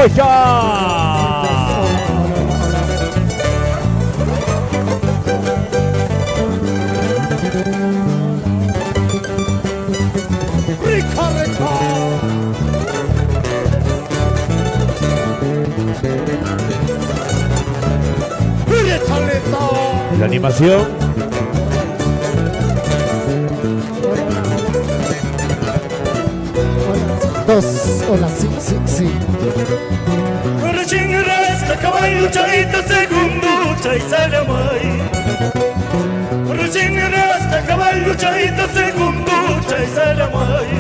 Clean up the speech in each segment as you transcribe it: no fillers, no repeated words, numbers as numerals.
está. Rico, rico. La animación. Dos, hola, sí, sí, sí. Rasta caballo chaita segundo chaisa mai. Rasta caballo chaita segundo chaisa mai.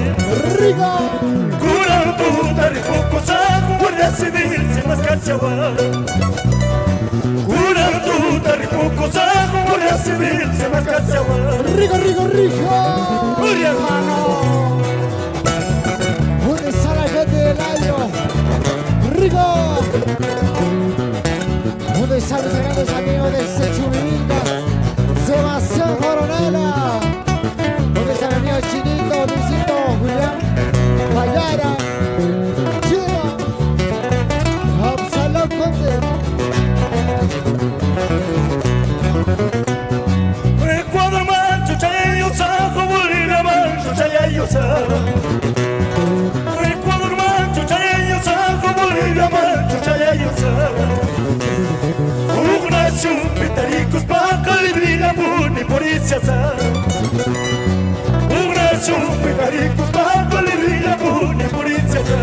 Rico. Cura tu dari poco sa guardia civil se mas cachawa. Cura tu dari poco sa guardia civil se mas cachawa. Rico, rico, rico. Uri hermano. ¿Dónde está la gente del año? Rico. ¿Dónde están los grandes amigos de Sechubinga? Sebastián Coronela. ¿Dónde está mi amigo Chinito, Luisito, Julián, Mayara, Chino, Absalón Conde? Ecuador mancho chayo sa bolina mancho chayo sa. Ecuador mancho chayo sa bolina mancho chayo sa. Ugnacio pitaricos pa calibrina buni policia sa. Ugnacio pitaricos pa calibrina buni policia sa.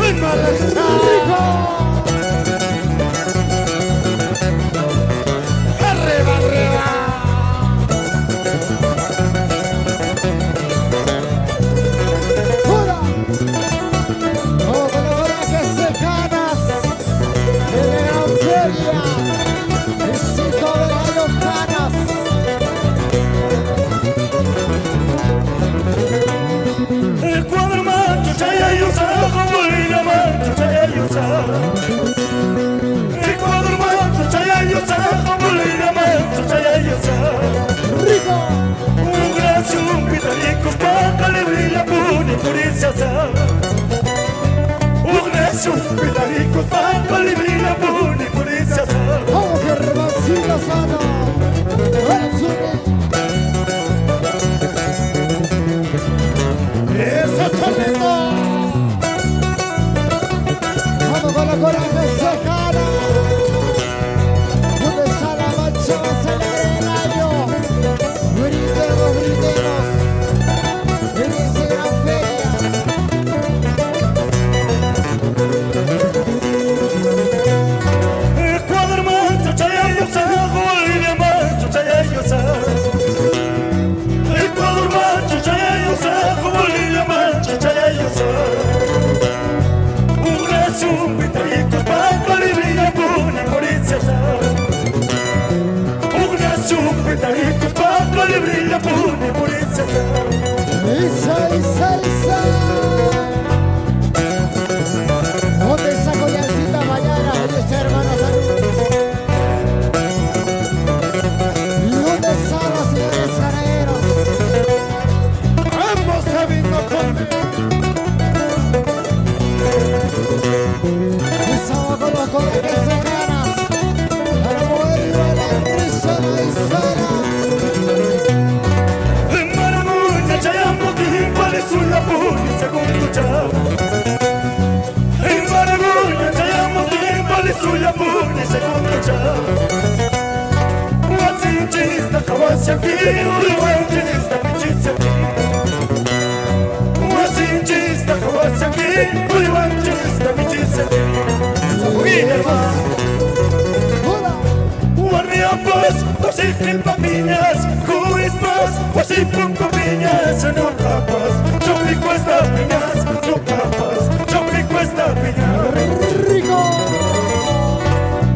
En malestar. Arriba, arriba. ¡Hola! ¡Vamos con los corajes cercanas! ¡De Gran Feria! ¡Besito de las locanas! Ecuador mancho chayo sa bolina mancho chayo sa. Ecuador mancho chayo sa bolina mancho chayo sa. ¡Rico! Un gracio pitaricos pa calibrina buni policia sa. Un gracio pitaricos pa calibrina buni policia sa. ¡Vamos que rebasila sana! ¡Ahora sube! Eso talento. ¡Vamos con los corajes cercanas! ¿Dónde está la mancha más alegre del año? ¡Brindemos, brindemos! ¡En esa Gran Feria! Ecuador mancho chayo sa bolina mancho chayo sa. Ecuador mancho chayo sa bolina mancho chayo sa. Un gracio pitaricos pa calibrina buni policia sa. Un gracio pitaricos pa calibrina buni policia sa. ¡Isa, isa, isa! ¿Dónde está Collarcita mañana? ¿Dónde está hermano Salud? ¿Y dónde están los señores ganaderos? Ambos sabiendo conmigo. Estamos con los corajes cercanas para poder ir a la risa de Sara. Maramuña chayamo timbales una puni segundo chao. Maramuña chayamo timbales una puni segundo chao. Wasinchista kawasi aquí, uruguayista pichisi aquí. Wasinchista kawasi aquí, uruguayista pichisi aquí. ¡Hola! Guardiapas, así que papiñas, cubismas, así con piñas, no capas, yo pico esta piñas, no capas, yo pico esta piñas. ¡Rico!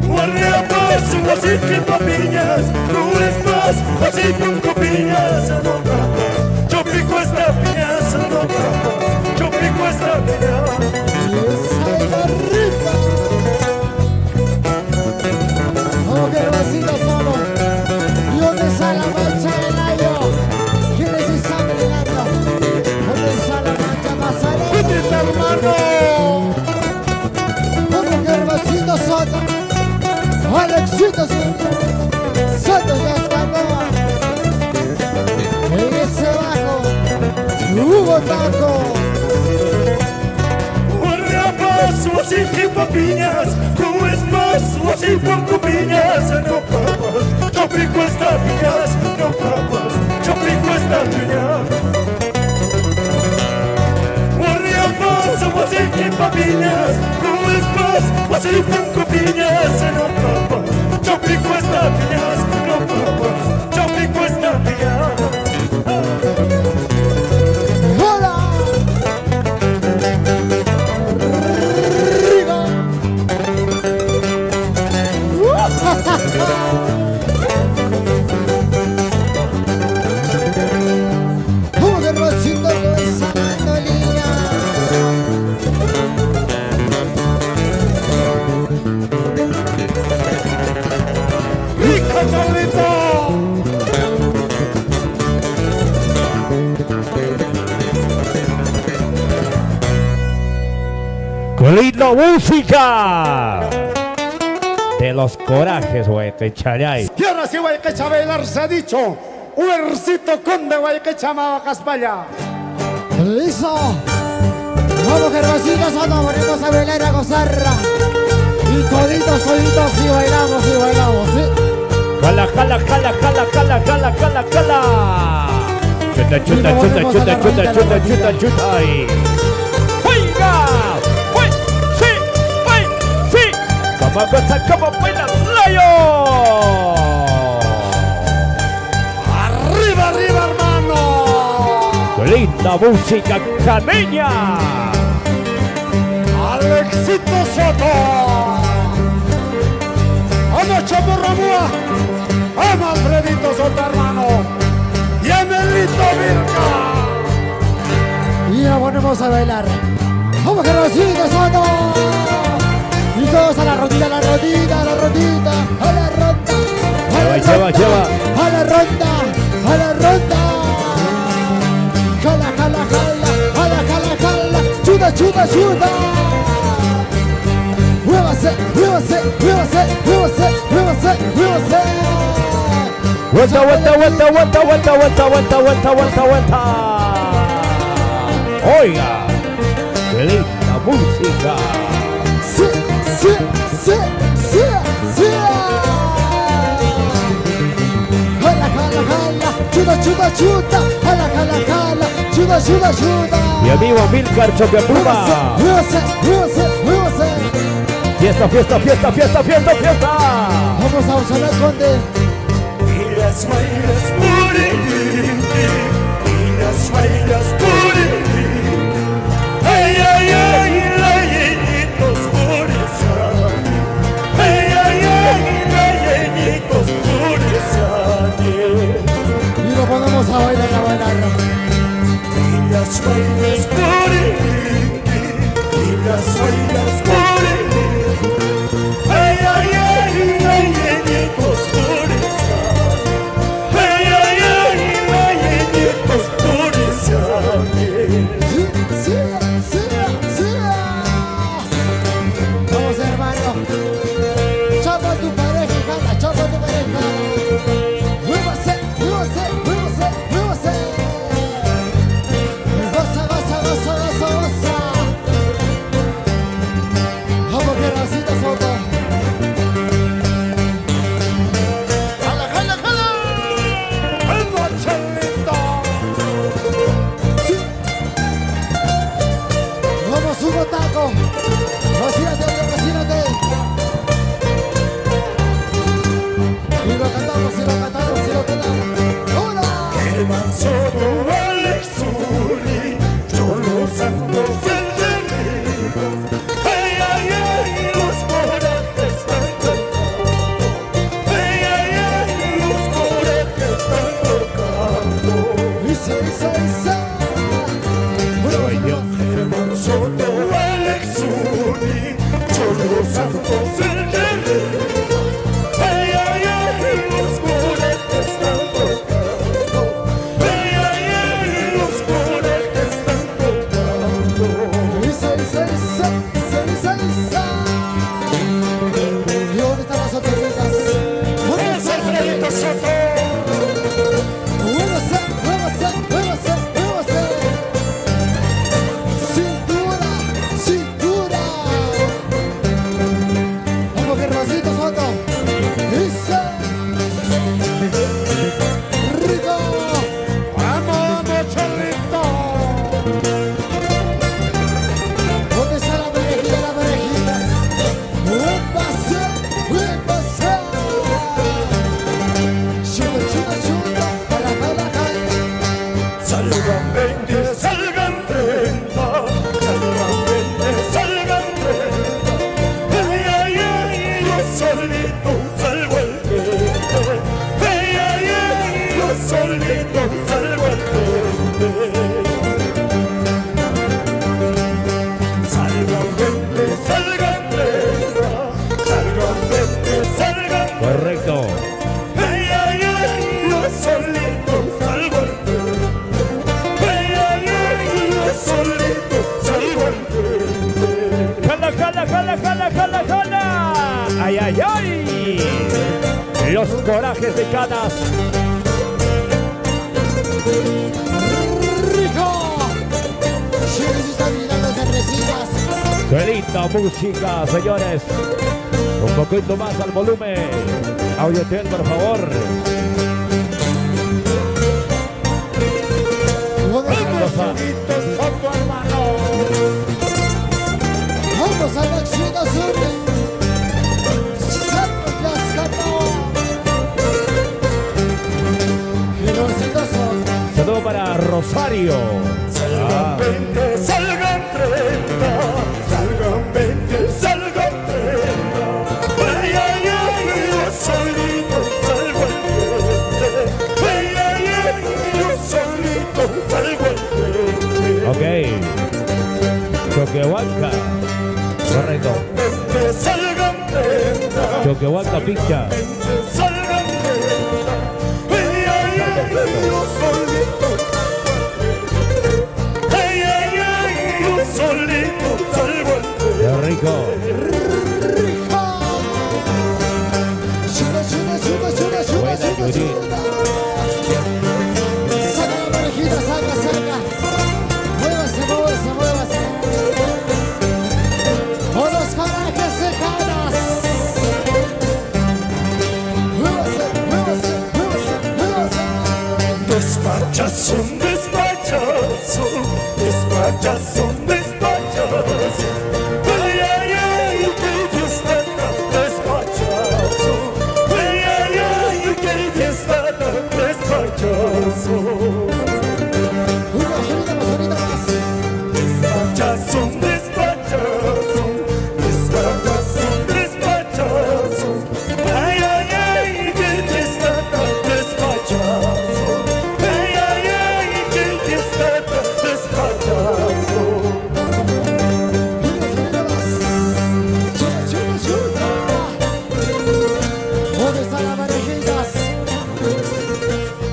Guardiapas, así que papiñas, cubismas, así con piñas, no capas, yo pico esta piñas, no capas, yo pico esta piñas. ¡Esa es la rica! ¡Vamos que rebasila solo! ¿Y dónde está la mancha del año? ¿Quiénes están brillando? ¿Dónde está la mancha más alegre? hermano! taco. Warriabas, wasiki papiñas, cuespas, wasipon cupiñas, no papas, yo pico esta piñas, no papas, yo pico esta piñas. Warriabas, wasiki papiñas, cuespas, wasipon cupiñas, no papas, yo pico esta piñas, no papas, yo pico esta piñas. Un hermosito con esa mandolina. ¡Rica, Carlito! ¡Qué linda música! De los corajes, güey, te echaré. Y ahora sí, güey, que Chabela se ha dicho. Uercito conde, güey, que chamaba Caspalla. Listo. Vamos, hermositos, nos ponemos a bailar, a gozar. Y toditos, sí bailamos, sí. Jala, jala, jala, jala, jala, jala, jala, jala. Chuta, chuta, chuta, chuta, chuta, chuta, chuta, chuta. Ay. ¡Juega! ¡Uy! ¡Sí! ¡Uy! ¡Sí! ¡Como goza, como baila Lion! Arriba, arriba, hermano. ¡Qué linda música caneña! Alexito Soto. Vamos, Chamorramúa. Vamos, Alfredito Soto, hermano. Y Emelito Virca. Y nos ponemos a bailar. Vamos, hermositos, soto. Y todos a la rondita, a la rondita, a la rondita, a la ronda. Lleva. A la ronda, a la ronda. Jala, jala, jala, jala, jala, jala. Chuta, chuta, chuta. Muévase, muévase, muévase, muévase, muévase, muévase. Vuelta, vuelta, vuelta, vuelta, vuelta, vuelta, vuelta, vuelta, vuelta, vuelta. Oiga, qué linda música. Sí. Jala, jala, jala. Chuta, chuta, chuta. Jala, jala, jala. Chuta, chuta, chuta. Mi amigo Milcar Choquepluma. Muévase. Fiesta, fiesta, fiesta, fiesta, fiesta, fiesta. Vamos a usar el conde. Y las bailas por el y las bailas por el ay, ay, ay, rellenitos por esa ay, ay, ay, rellenitos por esa Y lo ponemos a bailar, y las bailas por el y las bailas por el ay, ay, ay, rellenitos por esa ay, ay, ay, rellenitos por esa Sí. Vamos, hermano. Chapa tu pareja, jala, chapa tu pareja. Muévase. Goza. Vamos, piernacitas, foto. Jala. Venga, Chelito. Sí. Vamos, Hugo Taco. Vacílate. Y lo cantamos. ¡Hola! el manso Alex Zuri, yo los santos del delito. Ay, ay, ay, los corajes están tocando. Ay, ay, ay, los corajes están tocando. Dice. El manso Alex Zuri, yo los santos del delito. Ay, ay, ay, los corajes están tocando. Ay, ay, ay, los corajes están tocando. ¿Y dónde están las autoridades? ¡Es Alfredito Soto! Muévase. Salgan 20, salgan 30, salgan 20, salgan 30. Ay, ay, ay, yo solito salgo al gente. Ay, ay, ay, yo solito salgo al gente. Salgan 20, salgan 30, salgan 20, salgan 30. Correcto. Ay, ay, ay, yo solito salgo al gente. Ay, ay, ay, yo solito salgo al gente. ¡Jala, jala, jala, jala, jala, jala! ¡Ay, ay, ay! Los corajes de Canas. ¡Rico! Chicos, están mirando cervecitas. ¡Qué linda música, señores! Un poquito más al volumen. Audiotel, por favor. Son tu hermano. Vamos a la China Sur. Santos las ganó. Y los hitos son. Saludo para Rosario. Salgan 20, salgan 30, salgan 20, salgan 30. Ay, ay, ay, yo solito salgo al frente. Ay, ay, ay, yo solito salgo al frente. Ok. Choquehuanca. Correcto. 20, salgan 30, Choquehuanca, pincha. salgan 30. Ay, ay, ay, yo solito. Ay, ay, ay, yo solito salgo al frente. ¡Qué rico! ¡Rico! Chuta, chuta, chuta, chuta, chuta, Buena, chuta, Yuri. chuta. Saca la parejita, saca, saca. Muévase, muévase, muévase. Con los corajes de Canas. Muévase, muévase, muévase, muévase. Despachazo, despachazo, despachazo, despachazo. Ay, ay, ay, que fiesta tan despachazo. Ay, ay, ay, que fiesta tan despachazo. Una solita más, solita más. Despachazo, despachazo, despachazo, despachazo. Ay, ay, ay, que fiesta tan despachazo. Ay, ay, ay, que fiesta tan despachazo. Una solita más. Chuta, chuta, chuta. ¿Dónde están las parejitas?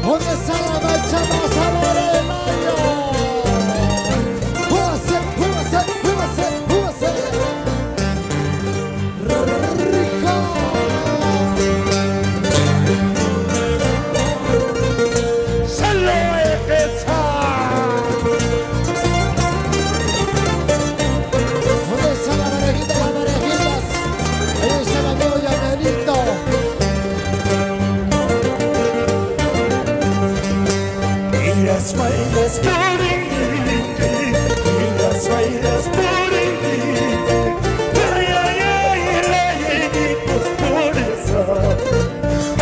¿Dónde está la marcha más alegre de mayo? ¡Muévase, muévase, muévase, muévase! ¡Rico! Se lo ejecha. ¿Dónde está la parejita, las parejitas? Ahí está el amigo Yanelito. Y las bailas por y las bailas por ay, ay, ay, la llenitos por esa.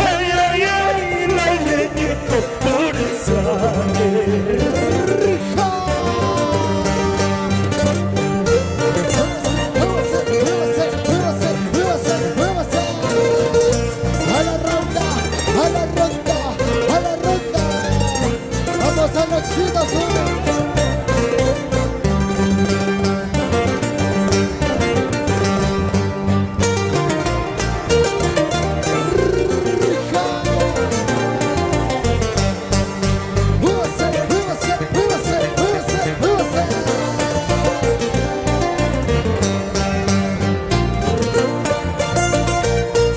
Ay, ay, ay, la llenitos por esa. ¡Rico! Muévase, muévase, muévase, muévase, muévase. A la ronda, a la ronda, a la ronda. Vamos a la excitación. Muévase, muévase, muévase, muévase, muévase.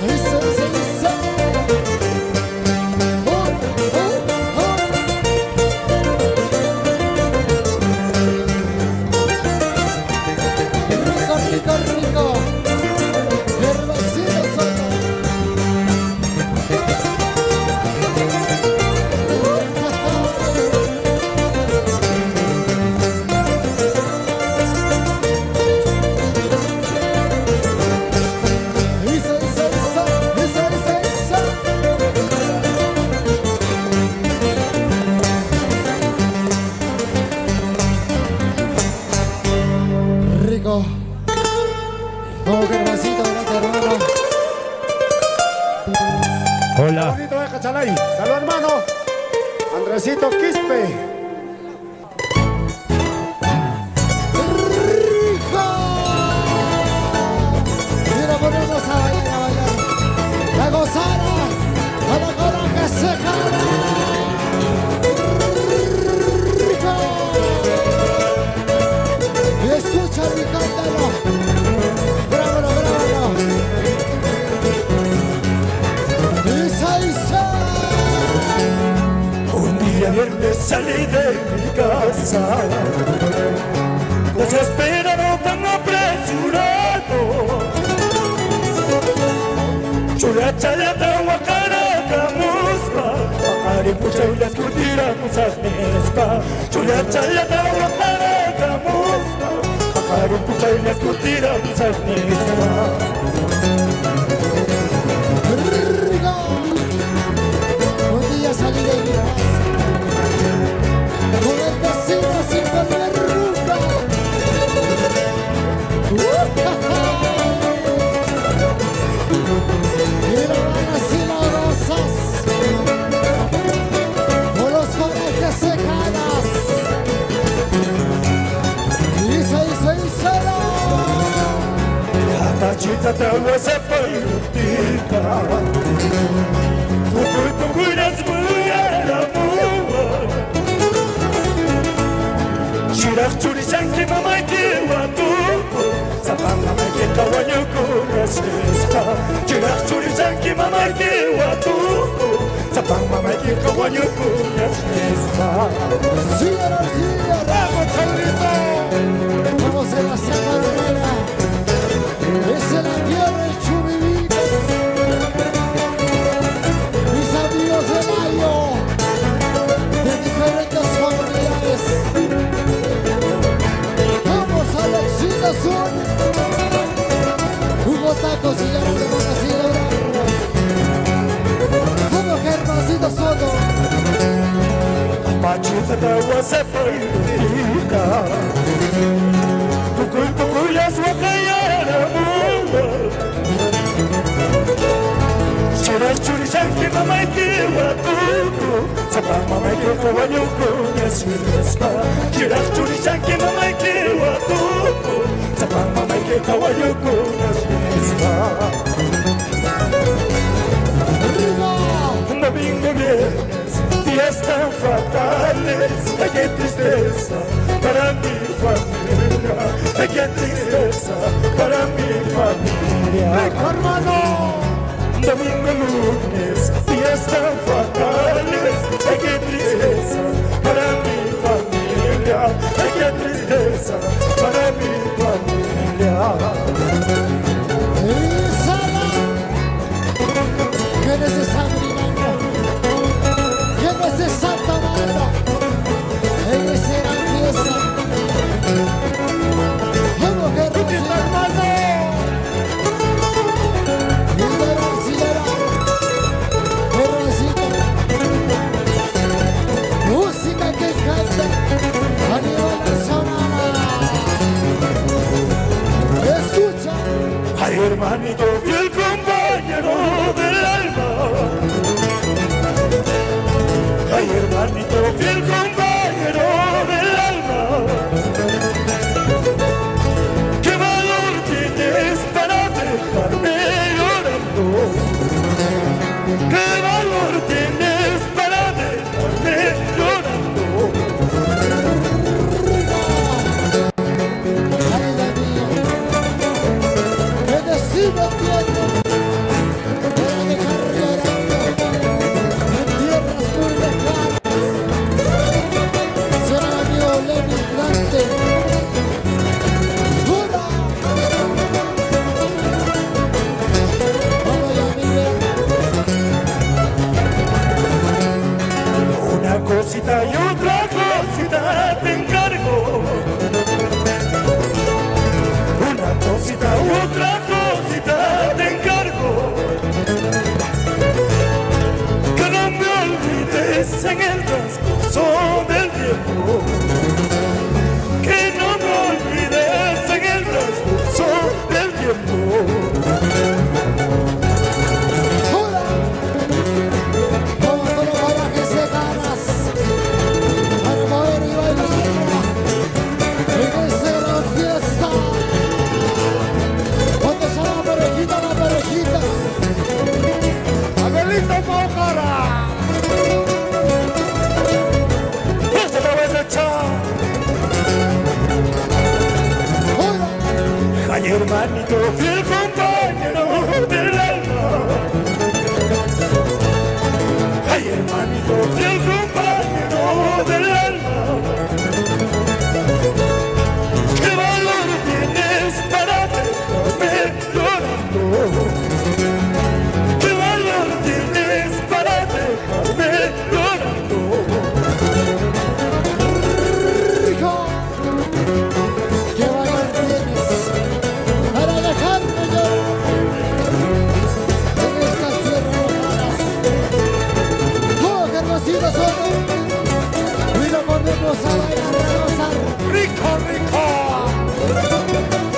Dice, dice, dice. Oh, oh, oh. Salay. Salud, hermano. Andresito Quispe. ¡Rico! Mira, ponemos a bailar. La gozada, a la cola que se jala. ¡Rico! Y escucha mi cántalo. Grábalo, grábalo. Isa. Un día viernes salí de mi casa, desesperado, tan apresurado. Chulachayata, Huacaraca, Muspa, Pacaripucha y las curtiramos a Nespa. Chulachayata, Huacaraca, Muspa, Pacaripucha y las curtiramos a Nespa. Rico. Un día salí de mi casa con el vecino sin volver nunca. Y la van así las rosas con los corajes secadas. Y se Tachita tawa sa payutika, tukuy nas buyara muwa. Shirak churi shanki mamay kiwa tuko, sa pamamay kita wanyuko nasista. Shirak churi shanki mamay kiwa tuko, sa pamamay kita wanyuko nasista. ¡Vamos, Chaurito! Vamos a la Santa Coronela. Es el avión del Chubivico. Mis amigos de Mayo, de diferentes comunidades. Vamos a la China Sur. Hugo Tacos y ya no le van a como que Hermosito Soto. Pachita tawa sa payutika, tukuy las wakayara muwa. Shirak churi shanki mamay kiwa tuko, sa pamamay kita wanyuko nasista. Shirak churi shanki mamay kiwa tuko, sa pamamay kita wanyuko nasista. Domingo viernes, días tan fatales, ay qué tristeza para mi familia, ay qué tristeza para mi familia. Hermano. Domingo lunes, días tan fatales, ay qué tristeza para mi familia, ay qué tristeza para mi familia. ¿Quién es esa grinanga? ¿Quién es esa tamara? Ella será fiesta. ¡Vamos, que Rosita, hermano! ¡Mira, Rosita! Música que canta a nivel nacional. hermanito, fiel compañero del alma. Ay, hermanito, fiel compañero del alma. ¿Qué valor tienes para dejarme llorando? ¿Qué valor tienes para dejarme llorando? Rico, qué valor tienes para dejarme llorar en estas tierras lejanas. Oh, qué hermositos son, y lo ponemos a bailar, a gozar. Rico, rico.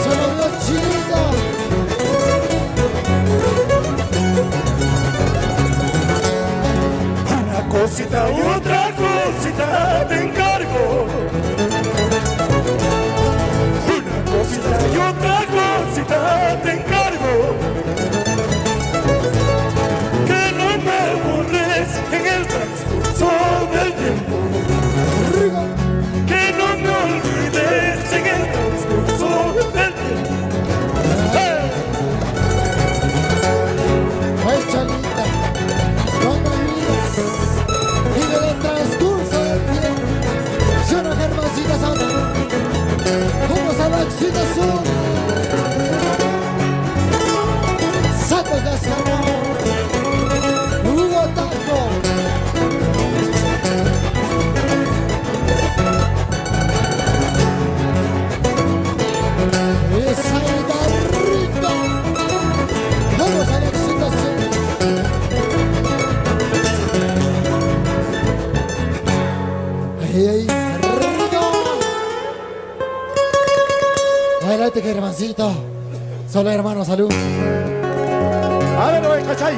Solo Dios Chinito. Una cosita y otra cosita te encargo. Una cosita y otra cosita te encargo. Que no me borres en el transcurso del tiempo. Rico, Que no me olvides en el transcurso del tiempo. ¡Hey! pues Chalita, no me olvides, y en el transcurso del tiempo, yo no que hermositas son, como salaxitas son, Santo Cascabel, Hugo Tango. Esa guitarrita, vamos a la excitación. Ay, ay, rico. Adelante, que hermancito. Solo hermano, salud. A ver, oye, ¿cachai?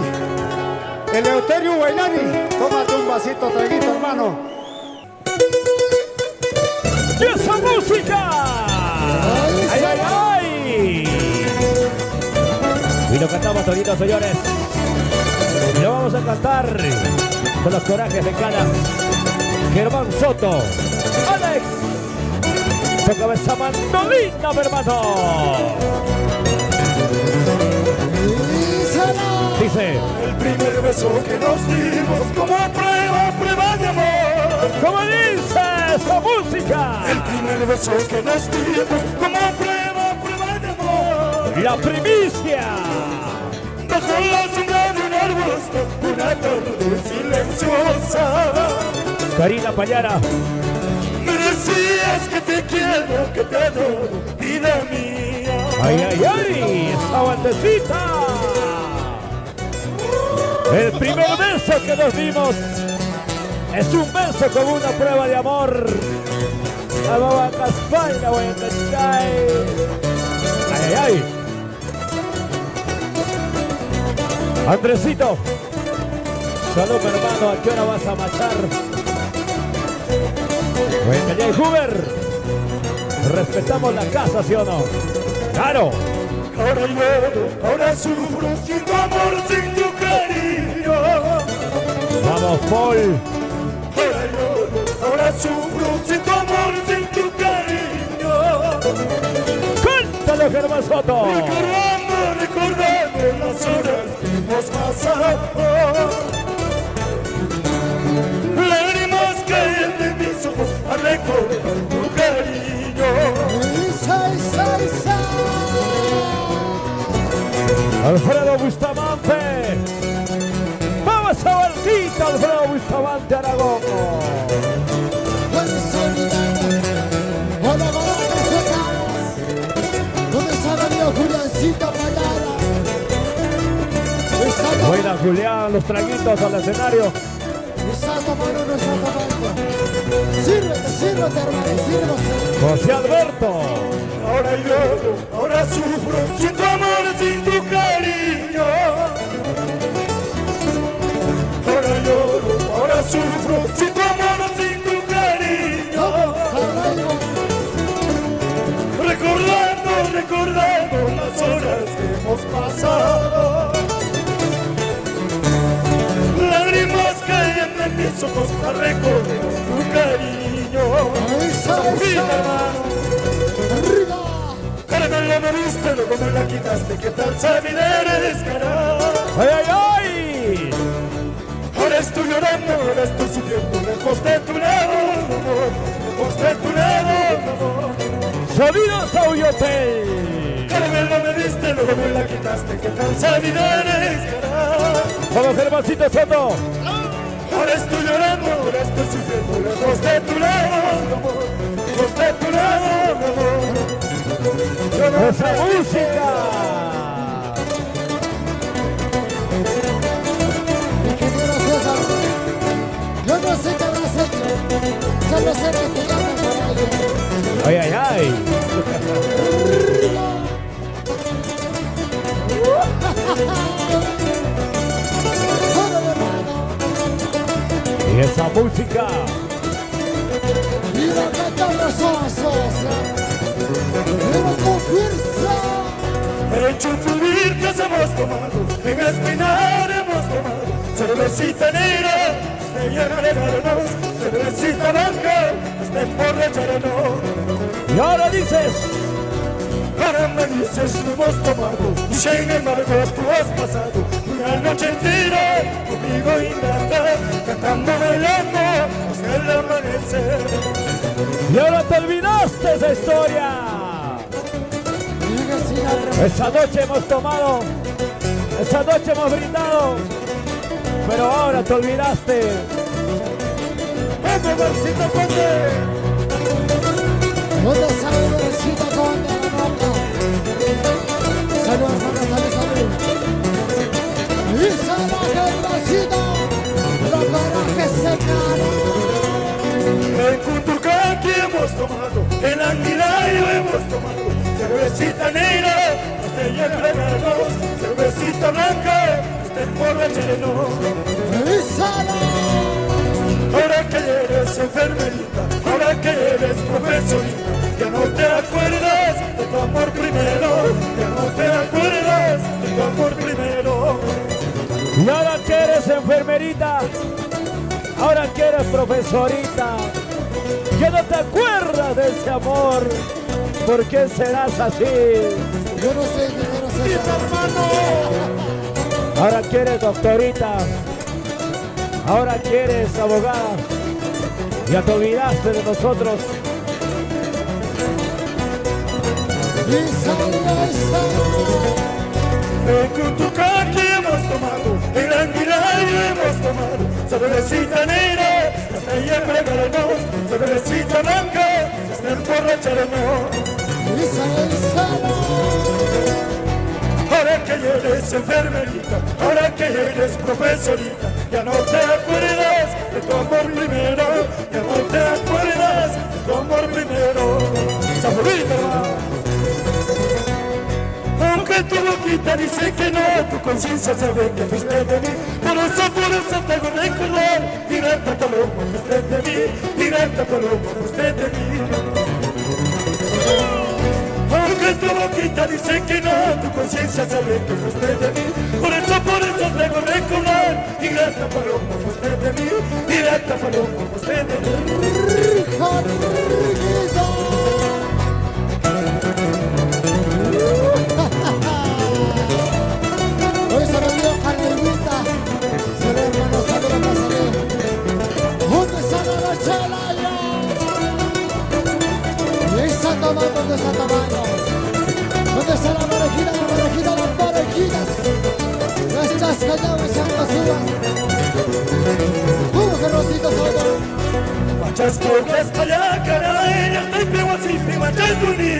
Eleuterio Guainani, tómate un vasito, traguito, hermano. ¡Y esa música! ¡Ay, ay, ay! Y lo cantamos toditos, señores. Y lo vamos a cantar con los corajes de Cala. Germán Soto, Alex, tócame esa mandolina, mi hermano. Dice, El primer beso que nos dimos como prueba de amor. ¿cómo dice esa música? El primer beso que nos dimos como prueba de amor. La primicia. Bajo la sombra de un arbusto, una tarde silenciosa. Karina Payara, Me decías que te quiero, que te adoro, vida mía. ay, ay, ay, esa bandecita. El primer beso que nos dimos es un beso como una prueba de amor. La baba Caspaina, güey, ay, ay, ay. Andresito, salud, mi hermano, ¿a qué hora vas a marchar? Bueno, ya Huber, respetamos la casa, ¿sí o no? ¡Claro! Ahora lloro, ahora sufro sin tu amor, sin tu cariño. Vamos, Paul. Ahora lloro, ahora sufro sin tu amor, sin tu cariño. ¡Cántalo, Germán Soto! Recordando las horas que hemos pasado. Lágrimas caen de mis ojos al recordar tu cariño. Isa, isa, isa. Alfredo Bustamante. Vamos a Valquita, Alfredo Bustamante Aragón. Buena solidad. Hola, barajas secadas. ¿Dónde está mi amigo Juliancito Payara? Está Buena Julián, los traguitos al escenario. tomando, no está tomando. Sírvete, sírvete, hermano, sírvete. José Alberto. Ahora lloro, ahora sufro sin tu amor, sin tu cariño. Ahora lloro, ahora sufro sin tu amor, sin tu cariño. Recordando las horas que hemos pasado. Lágrimas caen de mis ojos al recordar tu cariño. Esa, Vida, hermano. arriba. Caramelo me diste, luego me la quitaste, ¿qué tal sabida descarada? ¡Ay, ay, ay! Ahora estoy llorando, ahora estoy sufriendo, lejos de tu lado, amor, lejos de tu lado, amor. Sonido Saúl Caramelo me diste, luego me la quitaste, ¿qué tal sabida descarada? Vamos, hermosito Soto. Ahora estoy llorando, ahora estoy sufriendo, lejos de tu lado, amor, lejos de tu lado, amor. Yo no ¡Esa sé música! Ingeniero César, yo no sé qué habrás hecho, solo sé que te llaman por ahí. ¡Ay, ay, ay! Solo mi hermano, Y esa música. y lo cantamos Sosa, pero con fuerza. hecho fluir que hemos tomado, en espinar hemos tomado, cervecita negra, este llegaremos, cervecita blanca, este emborracharemos. Y ahora dices. Ahora me dices no hemos tomado, y sin embargo tú has pasado una noche entera conmigo ingrata, cantando, bailando hasta el amanecer. Y ahora te olvidaste de esa historia. Sigue sin arrepentir. Esa noche hemos tomado. Esa noche hemos brindado. Pero ahora te olvidaste. ¡Vamos, Marcito Conde! ¿Dónde sale el besito con la nota? Salud, hermano, salud, salud. Y salvaje el vasito, los corajes se caen. En Cutucán hemos tomado, en Anguilayo hemos tomado, cervecita negra, hasta ya entregarnos, cervecita blanca, hasta emborracharnos. Y salud. Ahora que eres enfermerita, ahora que eres profesorita, ya no te acuerdas de tu amor primero, ya no te acuerdas de tu amor primero. Y ahora que eres enfermerita. Ahora que eres profesorita. Ya no te acuerdas de ese amor. ¿Por qué serás así? Yo no sé, ingeniero César. Ahora que eres doctorita. Ahora que eres abogada. Ya te olvidaste de nosotros. Y salud. En Cutucán hemos tomado, en Anguilayo hemos tomado, cervecita negra, hasta ya embriagarnos, cervecita blanca, hasta emborracharnos. Y salud. Ahora que eres enfermerita, ahora que eres profesorita, ya no te acuerdas de tu amor primero, ya no te acuerdas de tu amor primero. ¡Saborita! Aunque tu boquita dice que no, tu conciencia sabe que fuiste de mí. Por eso te hago recordar, directa paloma, fuiste de mí, directa paloma, fuiste de mí. Aunque tu boquita dice que no, tu conciencia sabe que fuiste de mí. Por eso te hago recordar, directa paloma, fuiste de mí, directa paloma, fuiste de mí. Hoy se me dio Carmelita. Se ve, hermano, salud, hermano, salud. ¿Dónde está la chela ya? Y ahí está tomando, ¿dónde está tomando? ¿Dónde está la parejita, las parejitas? Las chascalladas y las uvas. ¡Que rosito solo! Chasco que es allá, caray, ya te pego así, prima, ya tú ni.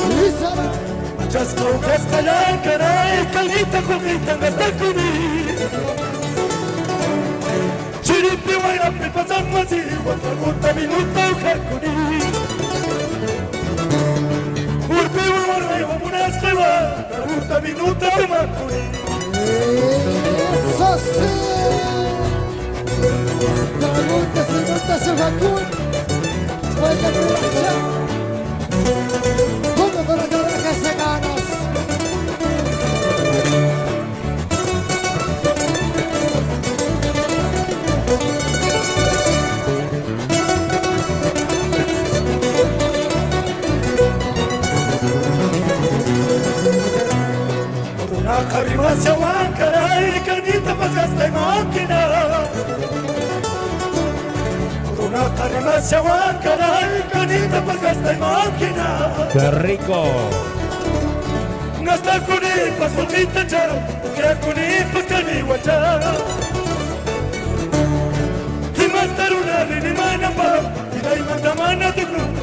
Y salud. Chasco que es allá, caray, calita, comita, no está conmigo. Chiripi, guayra, me pasan más y guanta, guanta, minuta, jacuni. Urpi, guarda, vámonos, que va, guanta, minuta, macuni. ¡Eso sí! Pregunta si no está su vacún. Oiga, borracha. ¿Cómo para que se ganas? tarima se aguancará y canita pues gasta en máquina. Una tarima se aguancará y canita pues gasta en máquina. ¡Qué rico! Gasta cunipas con mi tacharo, que cunipas con mi guacharo. Y matar una rinimana pa, y da y manda mana tu grupo.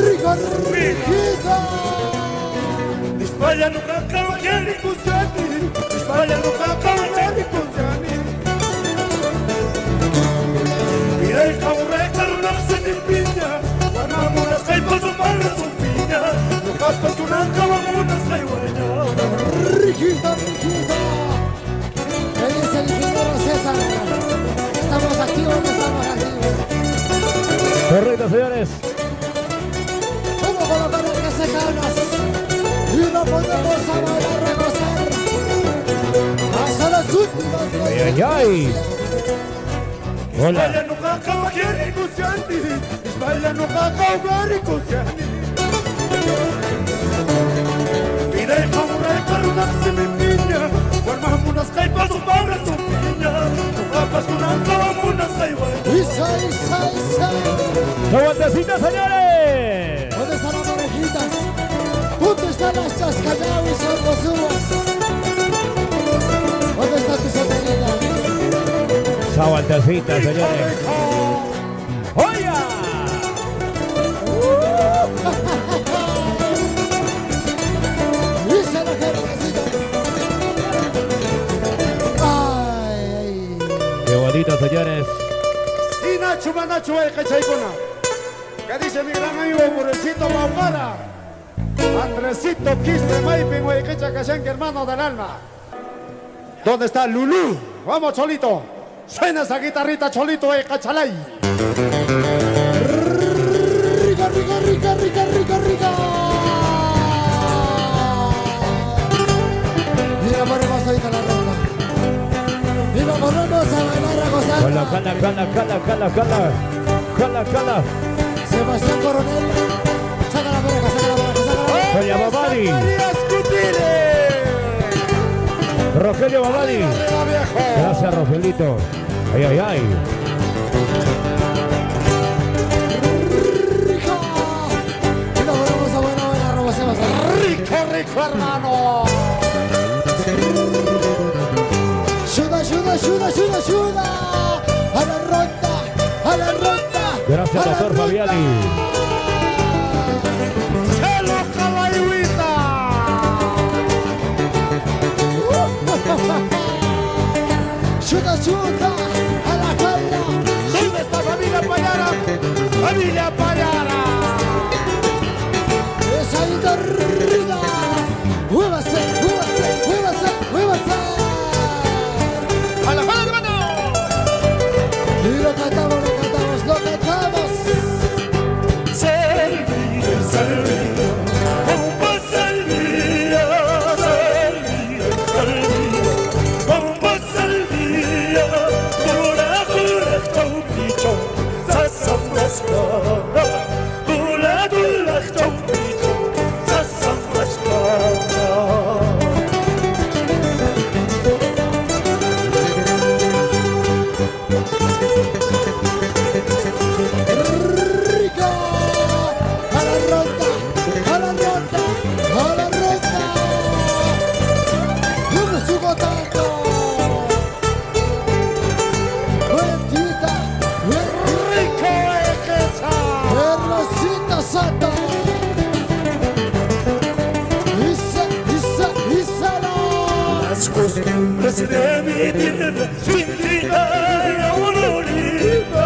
Rico, riquito. Dispalla nunca acaba ni custiani, dispalla nunca acaba ni custiani. Mira el caburre carunarse de piña, ganamos las caipas o malas su piña, los gatos que una acabamos las caihueñas. Riquito, riquito. Me dice el ingeniero César. Estamos activos, no estamos activos. Correcto, señores. Vamos a colocar el que se ganas. Y no podemos a bailar, a gozar. Hasta las últimas. ¡Ay, ay, ay! Hola. Dispalla nunca acaba ni custiani, dispalla nunca acaba ni custiani. Mira el caburre carunarse de piña, ganamos unas caipas o malas su piña, los gatos que una acabamos las caihueñas. Isa, Isa, Isa. ¡Aguantecitos, señores! ¿Dónde están las orejitas? ¿Dónde están las chascalladas y sorbosuras? ¿Dónde está tu sotenida? ¡Aguantecitos, señores! ¡Oiga! Dice la jergecita. Ay, ¡Qué bonito, señores! Y Nacho, Manacho, Cachaicona. ¿Qué dice mi gran amigo Burecito Bambara? Andresito Quispe Maipi, Huayquecha Cachenque, hermano del alma. ¿Dónde está Lulú? Vamos, Cholito. Suena esa guitarrita, Cholito, Cachalay. rica, rica, rica, rica, rica, rica. Mira, ponemos ahorita la ronda. Mira, ponemos a bailar, a gozar. ¡Cala, cala, cala, cala, cala, cala! ¡Cala, cala! Sebastián Coronel. Saca la pareja, saca la pareja, saca la pareja. ¡Doña Babani! Marías Cutile. ¡Rogelio Babani! Arriba, viejo. Gracias, Rogelito. ¡Ay, ay, ay! Rico. Mira, ponemos a bailar, robo Sebastián. Rico, rico, hermano. Ayuda, ayuda, ayuda, ayuda, ayuda. A la ronda, a la ronda. Gracias, a la doctor ronda. Fabiani. ¡Chelo, caballuita! Ayuda, ayuda. A la calle. ¿Dónde está familia Payara? ¡Familia Payara! Esa ahí de arriba. Muévase, muévase, muévase, muévase. ¡A la mano, hermano! Y lo cantamos, lo cantamos, lo cantamos. Servir, servir, bomba servir, servir, servir, bomba servir, pura, pura, chaupicho, sasafrasca, pura, pura, chaupicho, sasafrasca. Rico. A la ronda, a la ronda, a la ronda. Yo me subo tanto. Vueltita, vueltita. ¡Rico, Equecha! Rosita Santa. Isa, Isa, Isa. Las costumbres de mi tierra, sin vida y olorita.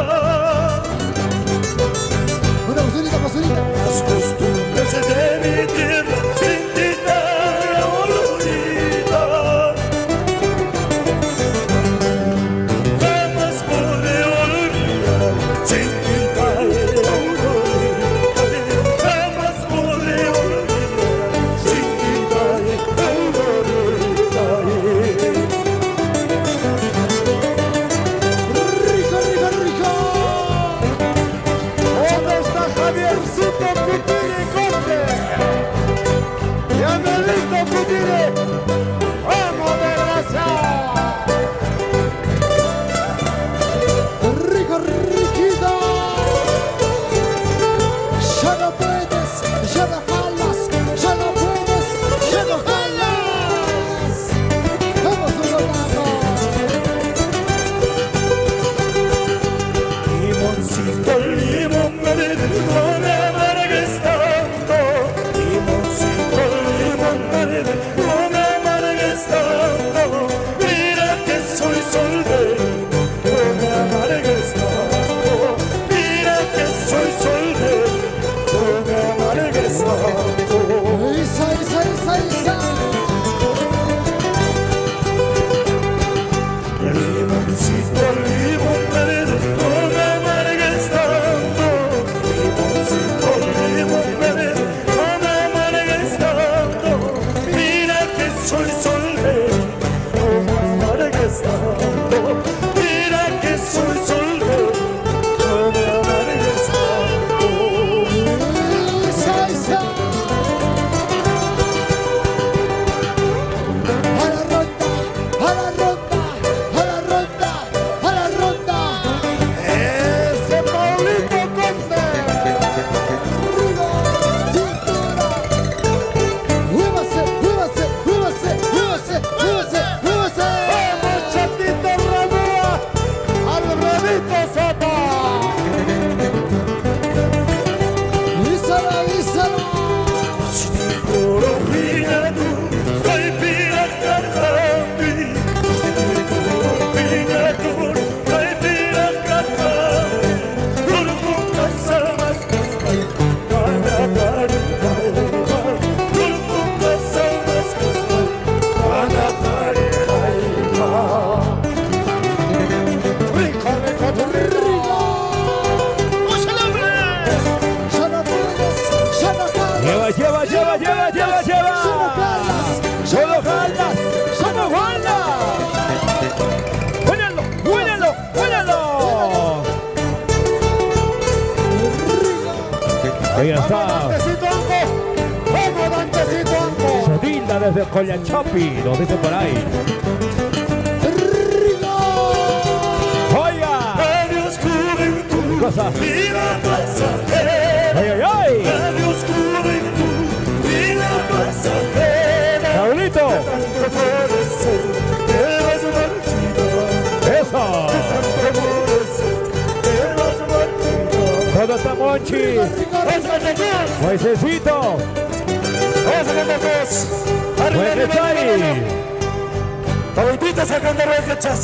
Una basurita, basurita. Las costumbres de mi tierra, sin vida y olorita. Jamás podré olvidar, sin vida y olorita. Jamás podré olvidar, sin vida y olorita. Rico, rico, rico. ¿Dónde está Javiercito Cutile? Ahí está. Dantecito Anco. Vamos, Dantecito Anco. Sodilda desde Collachapi, nos dice por ahí. ¡Oiga! Adiós juventud, Cosa. vida pasajera. ¡Ay, ay, ay! Adiós juventud, vida pasajera. ¡Saulito! Tanto florecer, te vas marchito. ¡Eso! Tanto florecer, te vas marchito. ¿Dónde está Monchi? Vamos a cantar, Moisésito. vamos a cantar todos. Arriba, arriba, arriba, arriba. Huequechay. Ahorita a cantar huequechas.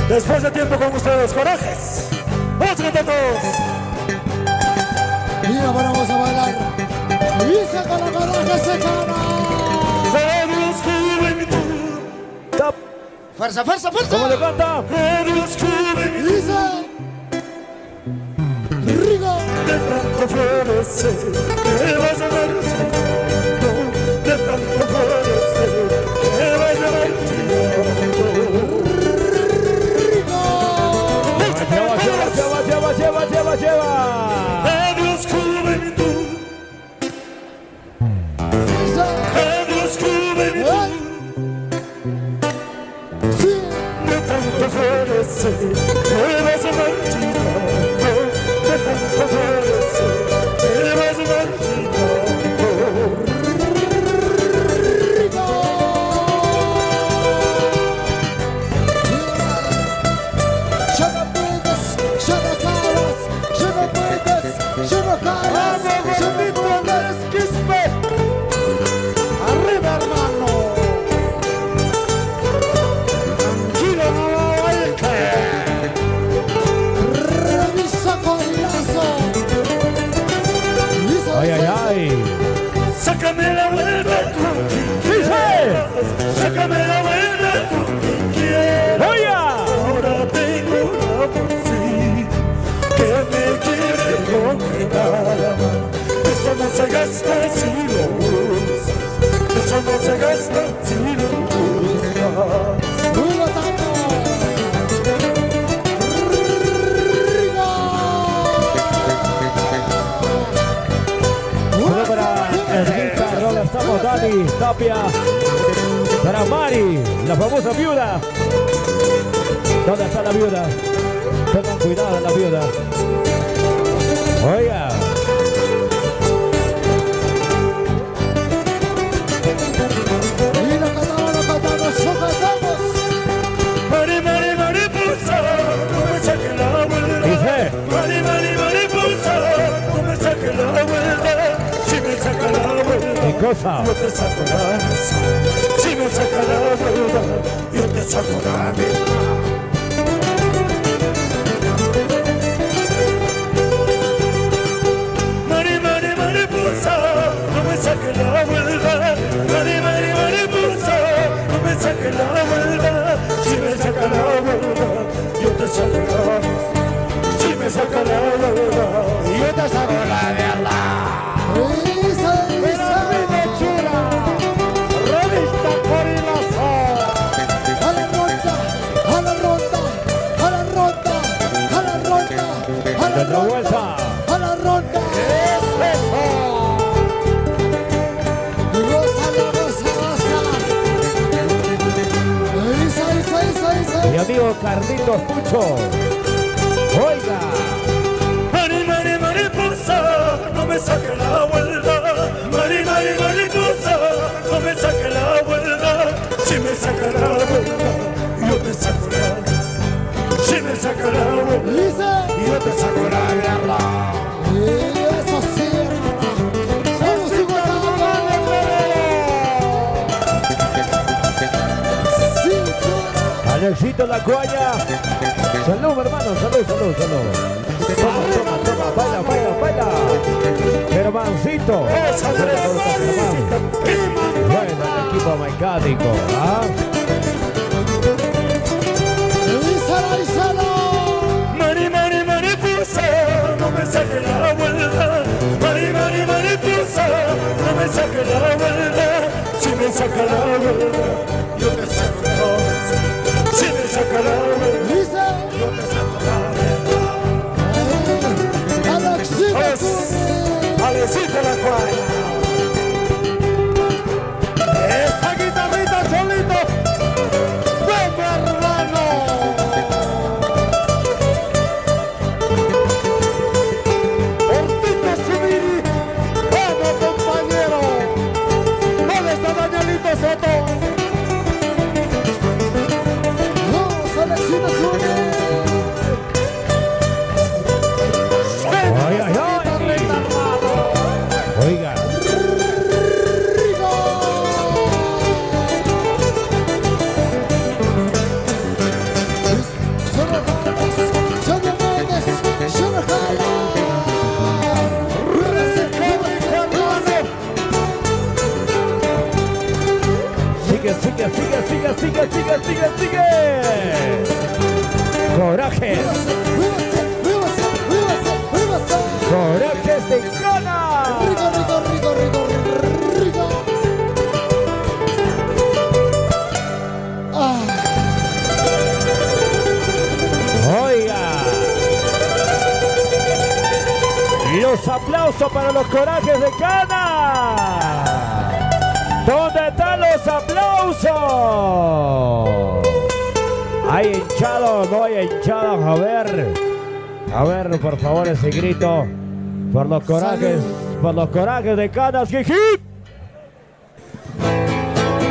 Después de tiempo con ustedes, corajes. Vamos a cantar todos. Y ahora vamos a bailar. Y se con la coraje se gana. Adiós juventud, Tap. Fuerza, fuerza, fuerza. ¿Cómo le canta? adiós juventud. Dice. Rigo. De tanto florecer, te vas a marchar. De tanto florecer, te vas a marchar. Lleva. Adiós juventud, Dice. adiós juventud. Sí. De tanto florecer, te vas a marchar. De tanto florecer, te vas a marchar. Rigo. Ya no puedes, ya no paras, ya no puedes, ya no paras, ya no puedes. Quispe. Arriba, hermano. Tranquilo, no lo vuelque. Revisa con lazo. Dice, Ay, ay, ay. Sácame la vuelta con quien ¡Dice! sácame la vuelta con quien quiera. ¡Oiga! Ahora tengo una por sí que me quiere conquistar. Eso no se gasta si lo usas. Eso no se gasta si lo usas. Hugo Tato. Rigo. Solo para Enrique Rola, estamos Dani, Tapia. Para Mari, la famosa viuda. ¿Dónde está la viuda? Tengan cuidado en la viuda. Oiga. Y lo cantamos, lo cantamos. Mari, mari, mariposa, no me saques la vuelta. Dice. Mari, mari, mariposa, no me saques la vuelta. Si me saca la vuelta, ¿Qué cosa? yo te saco la mesa. Si me saca la vuelta, yo te saco la mesa. Mari, mari, mariposa, no me saques la vuelta. Mari, mari, mariposa, no me saques la vuelta. Si me saca la vuelta, yo te saco la mesa. Si me saca la vuelta, yo te saco la mierda. Dice, Pirámide chula. Revista Corilazo. a la ronda, a la ronda, a la ronda, a la ronda, a la De la vuelta. a la ronda. Eso. Goza, goza, goza. Mi amigo Carlitos Pucho. Oiga. Mari, mari, mariposa, no me saque la vuelta. Mari, mari, mariposa, no me saque la vuelta. Si me saca la vuelta, yo te saco la mesa. Si me saca la vuelta, Dice, yo te saco la mierda. y eso sí, hermano. Vamos, Hugo Tato. Cintura. Alexito La Cuaya. Salud, hermano. Salud. Toma. Baila. Hermancito. Bueno, el equipo mecánico. ¿Ah? Díselo. Mari, mari, mariposa, no me saque la vuelta. Mari, mari, mariposa, no me saque la vuelta. Si me saca la vuelta, yo te saco la mesa. Si me saca la vuelta, Dice, yo te saco la mierda. Alexito. Andresito la cuadra. Esta guitarrita solito de mi hermano. Ortito Zubiri, vamos compañero. ¿Dónde está Danielito Soto? Vamos a la China Zuni. Ay, ay, ay. Oiga. Rico. Junior Méndez, Junior Jala. Sigue, sigue, sigue, sigue, sigue, sigue, sigue, sigue. Coraje. Corajes de Cana. Rico. Oiga. Los aplausos para los Corajes de Cana. ¿Dónde están los aplausos? ¿Hay hinchados? ¿No hay hinchados? A ver, por favor, ese grito. Por los Corajes de Canas. ¡Jiji!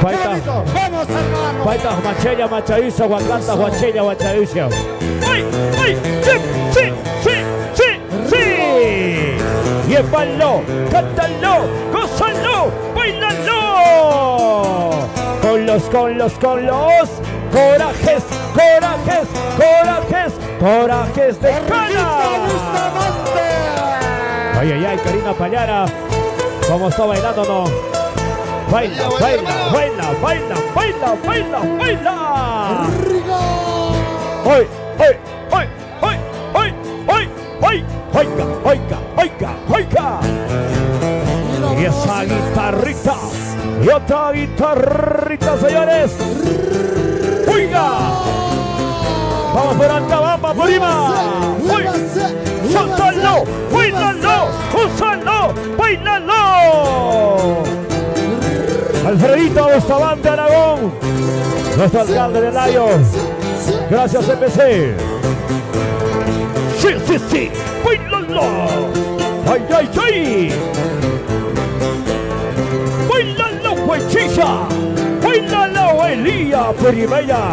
Paita, Vamos hermano. paita, machella, machaizo, guacanta, guachella, guachaizo. ¡Ay, ay! ¡Sí, sí, sí, sí, sí! ¡Llévalo, cántalo, gózalo, bailalo! Con los corajes de Cana. Ay, ay, ay, Karina Pañara. ¿Cómo está bailando, no? Baila, baila, baila, baila, baila, baila, baila. ¡Ay, ay, ay, ay, ay, ay, ay! ¡Oiga, oiga, oiga, oiga! Y esa guitarrita, y otra guitarrita, señores. ¡Oiga! Vamos por Antabamba, por Ima. ¡Uy! ¡Suéltalo! ¡Bailalo! ¡Úsalo! ¡Bailalo! Alfredito Bustamante Aragón, nuestro alcalde de Layo. Gracias, MPC. Sí, sí, sí. ¡Bailalo! ¡Ay, ay, ay! ¡Bailalo, huechilla! ¡Bailalo, Elía Perimella!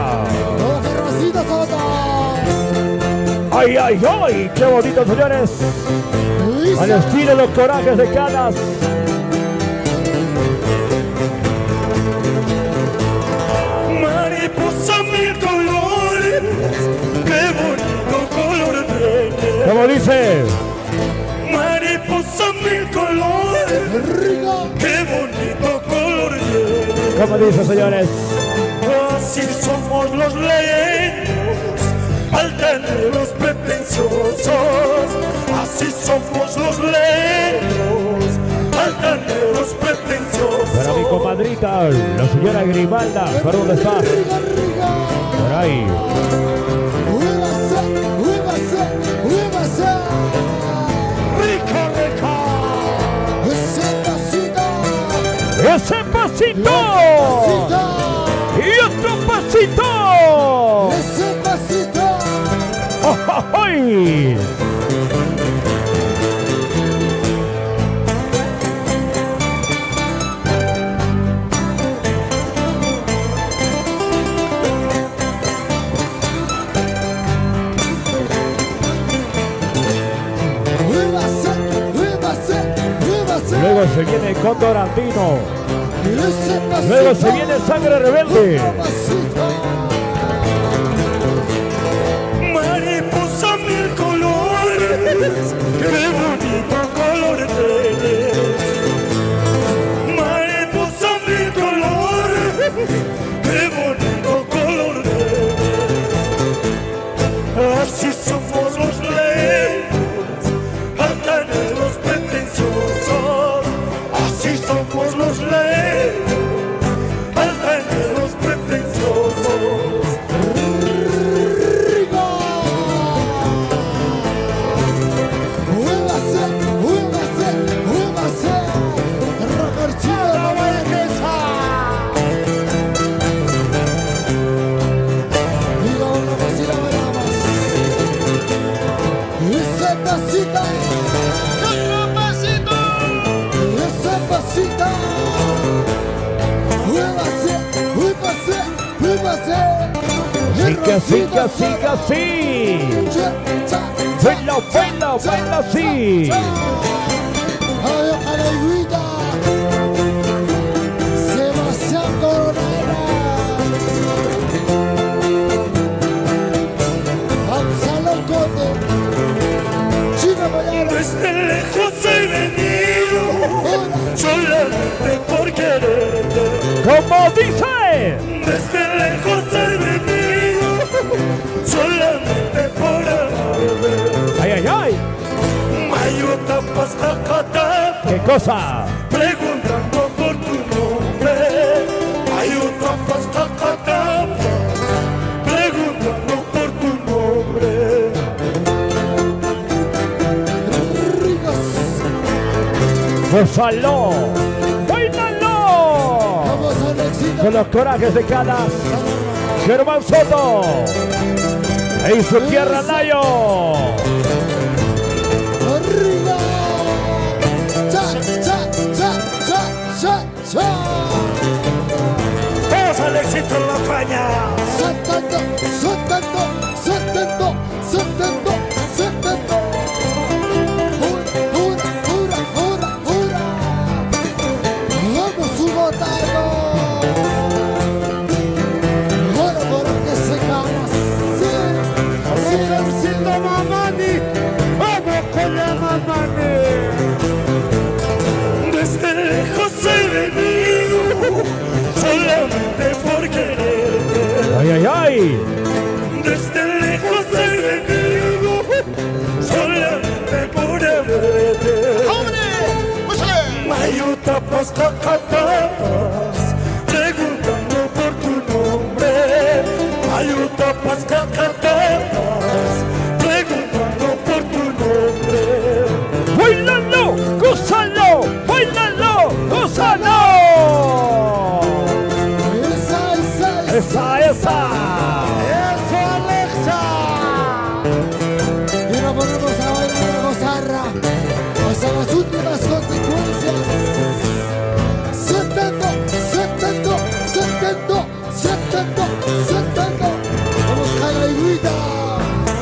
¡Ay, ay, ay! ¡Qué bonito, señores! Al estilo de los Corajes de Canas. Mariposa mil colores, qué bonito color tiene. ¿Cómo dice? Mariposa mil colores, qué bonito color tiene. ¿Cómo dice, señores? Así somos los leños, altaneros pretenciosos. Así somos los leños, altaneros pretenciosos. Para mi comadrita, la señora Grimalda. ¿Por dónde está? Por ahí. Rico, rico. ¡Ese pasito! ¡Y otro pasito! ¡Oh, oh, oh! Luego se viene el Cóndor Andino. Luego se viene Sangre Rebelde. Mariposa mil colores, qué bonito color tienes. Mariposa mil colores, qué bonito color tienes. Así somos los leños, altaneros pretenciosos. Así somos los leños, altaneros pretenciosos. que sí, que sí, que sí. Baila, baila, baila así. Adiós, Caraiguita. Sebastián Coronela. Gonzalo Cote. Chica Mayara. Desde lejos he venido, solamente por quererte. ¿Cómo dice? Desde lejos he venido, solamente por amarte. Ay, ay, ay. Mayuta pascacata, ¿Qué cosa? preguntando por tu nombre. Mayuta pascacata, preguntando por tu nombre. ¡Gózalo! ¡Bailalo! Vamos, Alexito. Con los corajes de Calas, Germán Soto. En su tierra, Layo. Arriba. Cha, cha, cha, cha, cha, cha. Vamos al éxito en la España. Saltando, saltando, saltando, saltando, saltando. Hura, hura, hura, hura. Vamos, su botano. Ahora por que se cama. Sí, Alexito Mamani, vamos con la Mamani. Desde lejos he venido, solamente por quererte. ¡Ay, ay, ay! Desde lejos he venido, solamente por amarte. Mayuta pascacatapas, preguntando por tu nombre. Mayuta pascacatapas, preguntando por tu nombre. ¡Bailalo! ¡Gózalo! ¡Bailalo! ¡Gózalo! esa. ¡Esa, esa! Eso, Alexa. Y nos ponemos a bailar a gozarra hasta las últimas consecuencias. Saltando, saltando, saltando, saltando, saltando. Vamos, Caraiguita.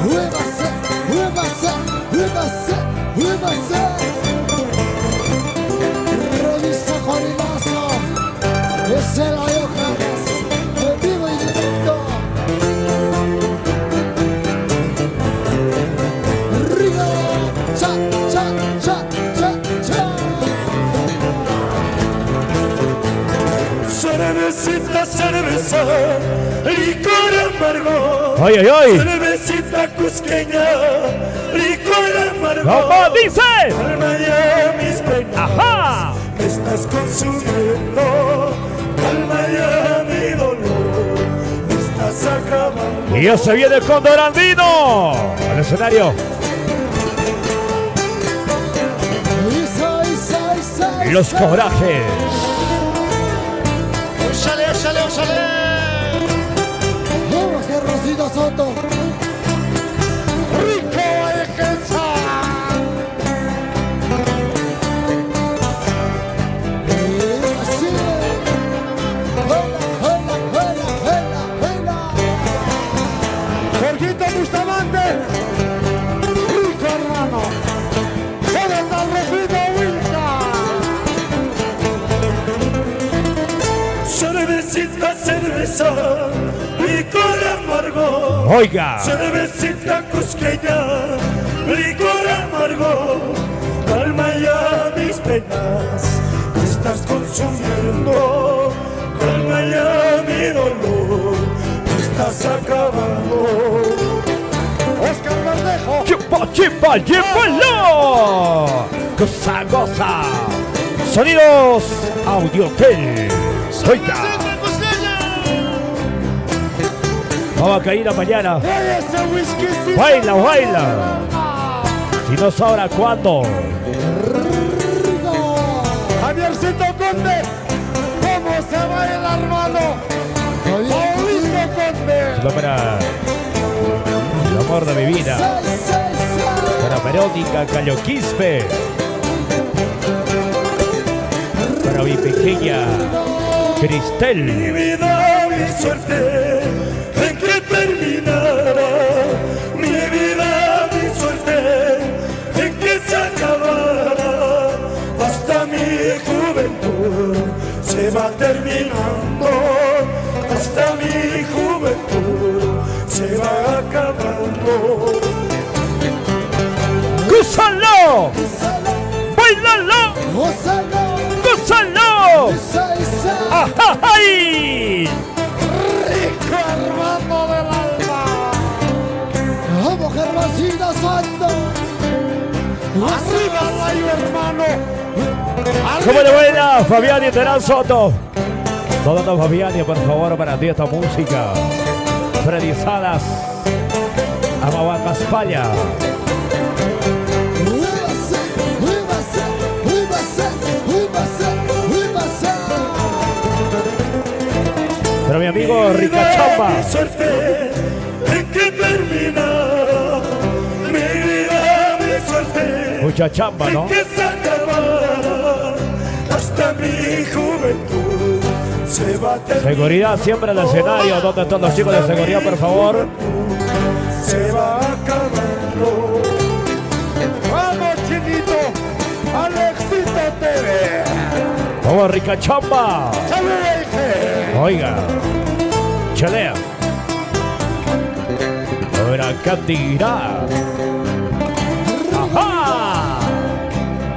Muévase, muévase, muévase, muévase. Revisa Jorilazo. Es el Ayocanas. En vivo y directo. Arriba. Cha, cha, cha, cha, cha. Cervecita, cerveza, licor amargo. ¡Ay, ay, ay! Cervecita cusqueña, licor amargo. ¿Cómo dice? Calma ya mis penas, ¡Ajá! me estás consumiendo. Calma ya mi dolor, me estás acabando. Y ya se viene el Cóndor Andino al escenario. Isa, isa, isa, Los isa. corajes. ¡Ósale, ósale, ósale! Vamos, que Rosita Soto. Rico Alexandra. Así. Hola, hola, hola, hola, hola. Jorgito Bustamante. Rico hermano. Eres el refrito Wilca. Cervecita, cerveza, licor amargo. Oiga. Cervecita cusqueña, licor amargo. Calma ya mis penas, me estás consumiendo. Calma ya mi dolor, me estás acabando. Oscar Verdejo. ¡Chipa, chipa, chipalo! ¡Goza, goza! Sonidos Audiotel. Oiga. Vamos a caer mañana. Ese whisky. Baila, baila. Si no sabrá cuándo. Javiercito Conde. ¿Cómo se baila, hermano? Paulito Conde. Para el amor de mi vida. Para Verónica Calloquispe. Para mi pequeña Mi Cristel. vida, mi suerte, en que termina se va terminando, hasta mi juventud se va acabando. ¡Gózalo! ¡Bailalo! ¡Gózalo! ¡Gózalo! ¡Isa, isa! ¡Ajá! ¡Ay! ¡Rico hermano del alma! ¡Vamos, Germancito Santo! Arriba Layo, hermano. ¿Cómo le baila Fabián y Terán Soto? Todo Fabián, por favor, para ti esta música. Freddy Salas, Amahuaca España. Pero mi amigo Ricachamba. Mi suerte en que termina, mi vida, mi suerte. Mucha chamba, ¿no? En que se acaba, hasta mi juventud se va a terminar. Seguridad siempre en el escenario. ¿Dónde están los chicos de seguridad, por favor? Se va acabando. Vamos, chinito. Alexito TV. Vamos, Ricachamba. Saludos, Oiga, chalea. Ahora candirá. Ajá.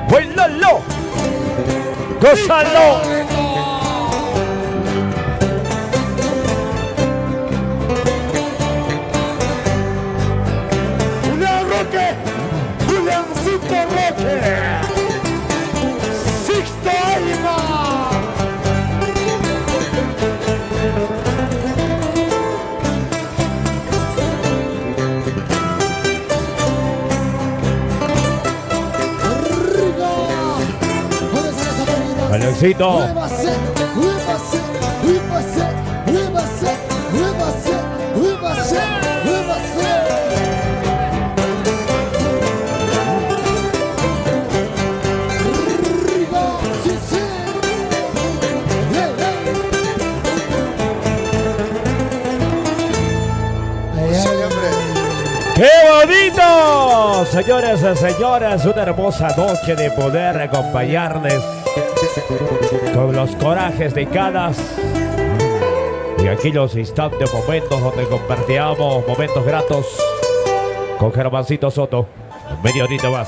Bailalo. Gózalo. Julián Roque. Juliancito Roque. Sixto Aima. Alexito. ¡Qué bonito! Señores y señores, una hermosa noche de poder acompañarles con los corajes de Canas y aquellos instantes, momentos donde compartíamos momentos gratos con Germancito Soto. Media horita más.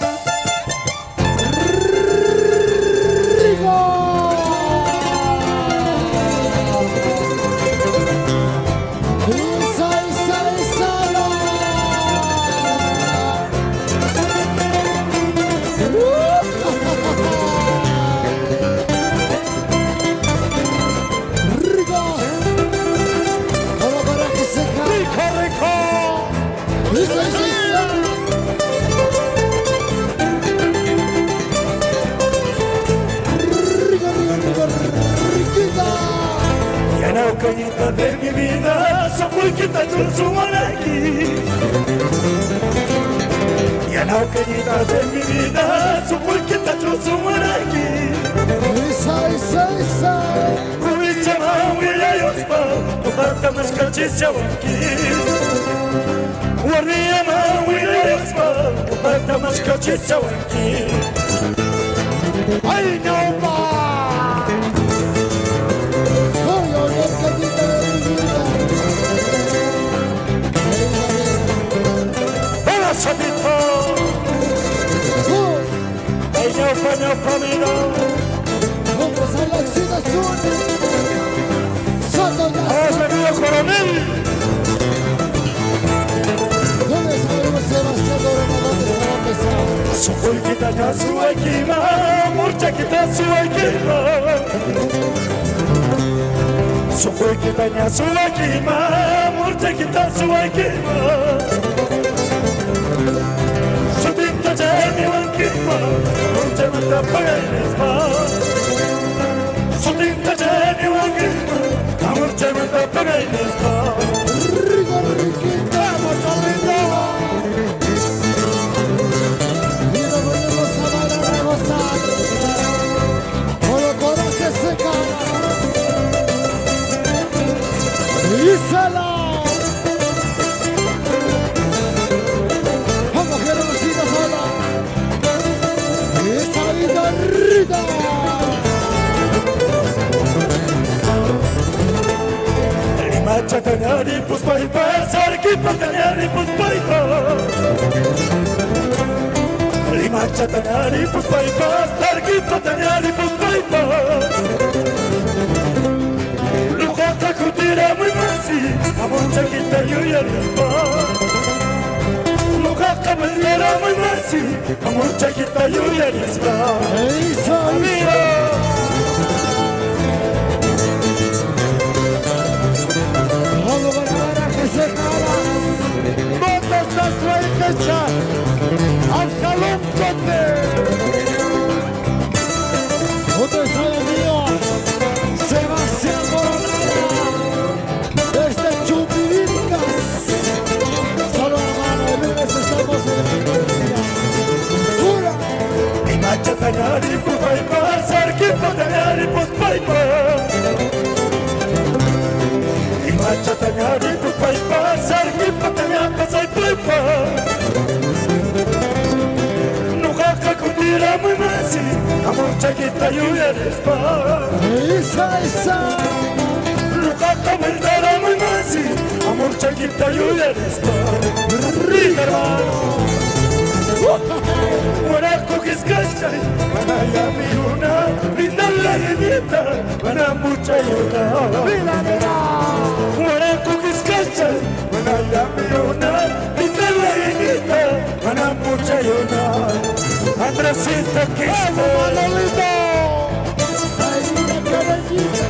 Cañita de mi vida, Sapuiquita Chulsumaraki. Ya la cañita de mi vida, Sapuiquita Chulsumaraki. Isa. Kuichama wila yospa, Tupata Mashkachicha Wankis. Warriama wila yospa, Tupata Mashkachicha Wankis. ¡Ay, no más! Chavito, Peño comido. Vamos a la acción azul. Soto ya. ¡Has venido, coronel! ¿Dónde sabemos Sebastián Dorena? ¿Dónde está? Supuikita ya suaikima, murchakita suaikima. Supuikita ya suaikima, murchakita suaikima. Sutinta jami wankima, murchamata pagainesma. Sutinta jami wankima, murchamata pagainesma. Riquita, motorrito. Y nos volvemos a bailar, a gozar. Con los corajes se caen. ¡Díselo! ¡Vamos, Germancito sola! ¡Esa guitarrita! Imachatanyari puspaipa, sarki patanyari puspaipa. Imachatanyari puspaipa, sarki patanyari puspaipa. Lukata kutira muy masi, amoncha kita yuyaripa. Lukata maldera muy masi, amoncha kita yuyaripa. Eso, Mira. vamos con la vara que se cara. ¿Dónde está Suayquecha? Absalom Conde. Otro sueño mío, Sebastián Coronel, desde Chupiricas. Solo hermano, el lunes estamos en el ¡Pura! Imachatanyari puspaipa, sarki patanyari puspaipa. Imachatanyari puspaipa, sarki patanyari puspaipa. Nukaka kutira muy masi, amoncha kita yuyarispa. Esa. Nukaka maldera muy masi, amoncha kita yuyarispa. Rica hermano. Guaraco que es cachay, para la miuna, brinda la galleta, para mucha ayuda. Guaraco que es cachay, para la miuna, brinda la galleta, para mucha ayuda. Andresita que está, Manolito. Ay, mira qué belleza.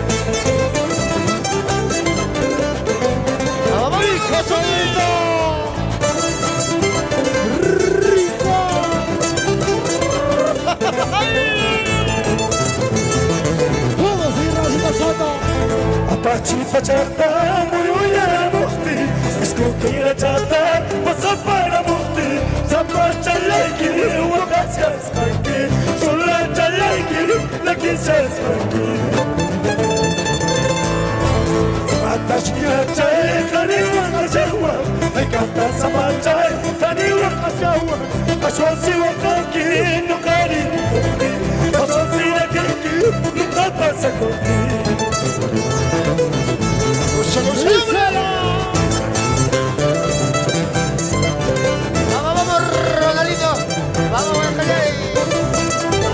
¡Hijo solito! Rico. Todos y Rosita Soto. Apache pachata, muy uyara mukti, escupira chata, pasa para mukti, zapacha laiki, wakasias manki, solacha laiki, la quisas manki. Matashia chay, kani wakajawa, ay kata zapacha, kani wakajawa, aswasi wakanki, nukari nukari, aswasi wakanki, nukapasa koki. Vamos, Ronaldito. Vamos, Guajayay.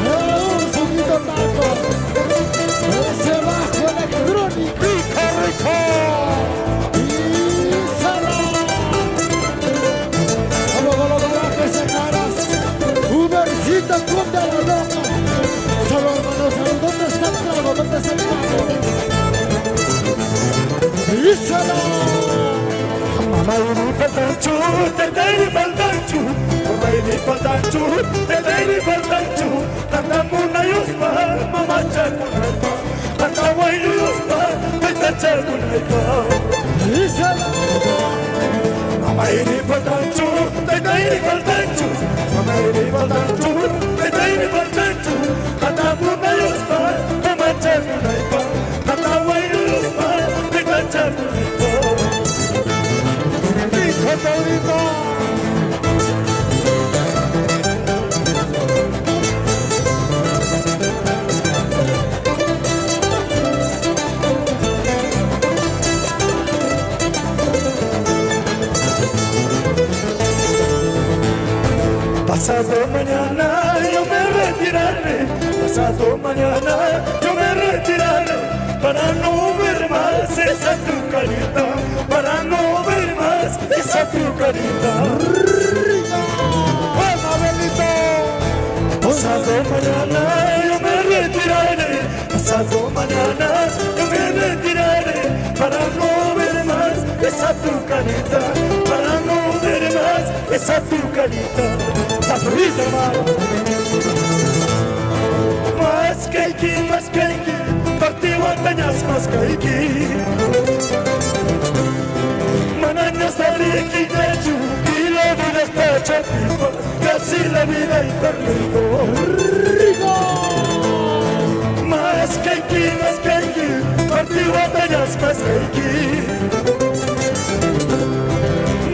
Un poquito taco. Ese bajo electrónico. ¡Rico! Y solo. Vamos con los garajes en caras. Ubercita contra la loca. Solo hermanos, ¿dónde está el trago? ¿Dónde está el trago? Y solo. Mamaini faltanchu, teteni faltanchu, mamaini faltanchu, teteni faltanchu, tanta muna yuspa, mama chakunaipa, tanta wailu yuspa, tanta chakunaipa. Y solo. Mamaini faltanchu, teteni faltanchu, mamaini faltanchu, teteni faltanchu, tanta muna yuspa, mama chakunaipa, tanta wailu yuspa, tanta chakunaipa. ¡Hijo solito! Pasado mañana yo me retiraré, pasado mañana yo me retiraré, para no ver más esa tu carita, para no ver más esa tu carita. ¡Vamos, Abelito! Pasado mañana yo me retiraré, pasado mañana yo me retiraré, para no ver más esa tu carita, para no ver más esa tu carita. Saturita, hermano. Más caiqui, partido atañas más caiqui. Manañas de riqui de chu, y la vida está chapipa, casi la vida y perdido. Más caiqui, partido atañas más caiqui.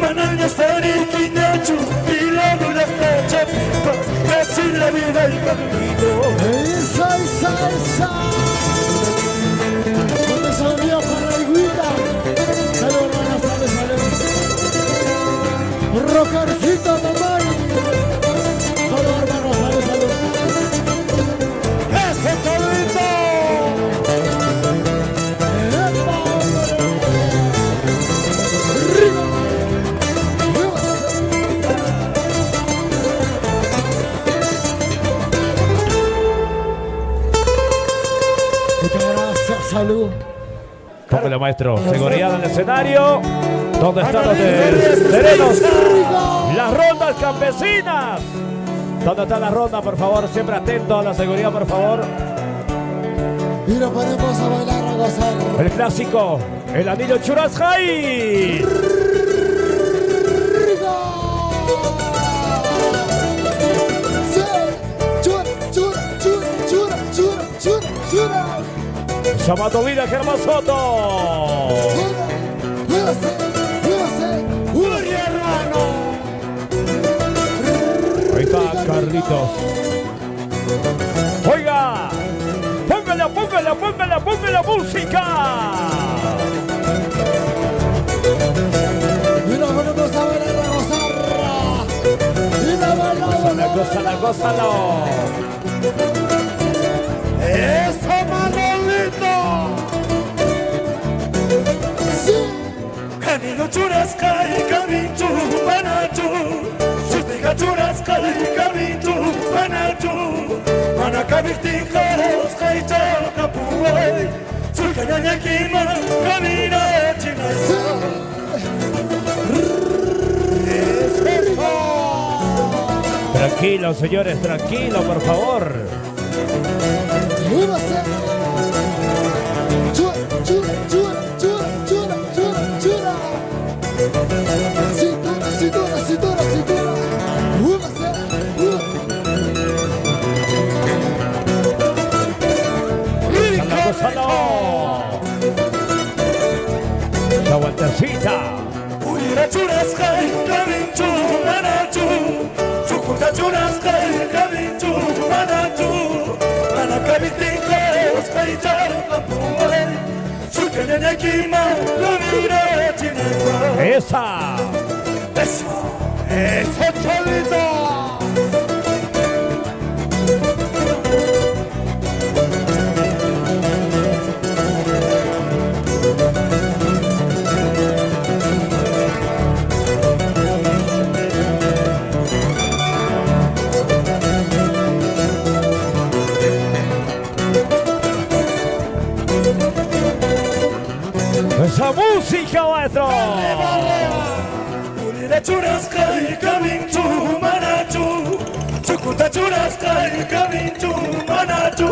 Manañas de riqui de chu, y la vida está chapipa, casi la vida y perdido. Esa. ¿Dónde se lo vio para la higuita? Oscarcito Mamay. Salud, hermano, salud, salud. ¡Eso, Cholito! ¡Epa, hombre! ¡Rico! Muchas gracias, salud. Póngale, maestro. Seguridad en el escenario. ¿Dónde están los de serenos? Las rondas campesinas. ¿Dónde está la ronda, por favor? Siempre atento a la seguridad, por favor. Y nos ponemos a bailar, a gozar. El clásico, el anillo Churasjay. ¡Rico! ¡Sí! ¡Chura, chura, chura, chura, chura, chura, chura! Llamado Vida Germán Soto. ¡Muévase! ¡Muévase! ¡Uy, hermano! Ahí está Carlitos. Oiga, póngale, póngale, póngale, póngale música. Y nos ponemos a bailar, a gozar. Y la bailamos. Gózala, gózalo. ¡Eso, Manolito! ¡Sí! Camino Churasjay, camino Manatu. Sustiga Churasjay, camino Manatu. Manacabirtijaros, Jaicha, Capuay. Sulcaña Kima, camina Chinasa. Tranquilo, señores, tranquilo, por favor. ¡Muévase! ¡Chura, chura, chura, chura, chura, chura, chura! ¡Cintura, cintura, cintura, cintura! ¡Muévase! Gózalo. La vueltecita. Purira Churasjay, camino Manatu. Sukuta Churasjay, camino Manatu. Manacabirtijaros, Jaicha, Capuay. Sulcaña Kima, camina Chinasa. Esa. ¡Eso! ¡Eso, Cholito! Esa música, maestro. Purira Churasjay, camino Manatu. Sukuta Churasjay, camino Manatu.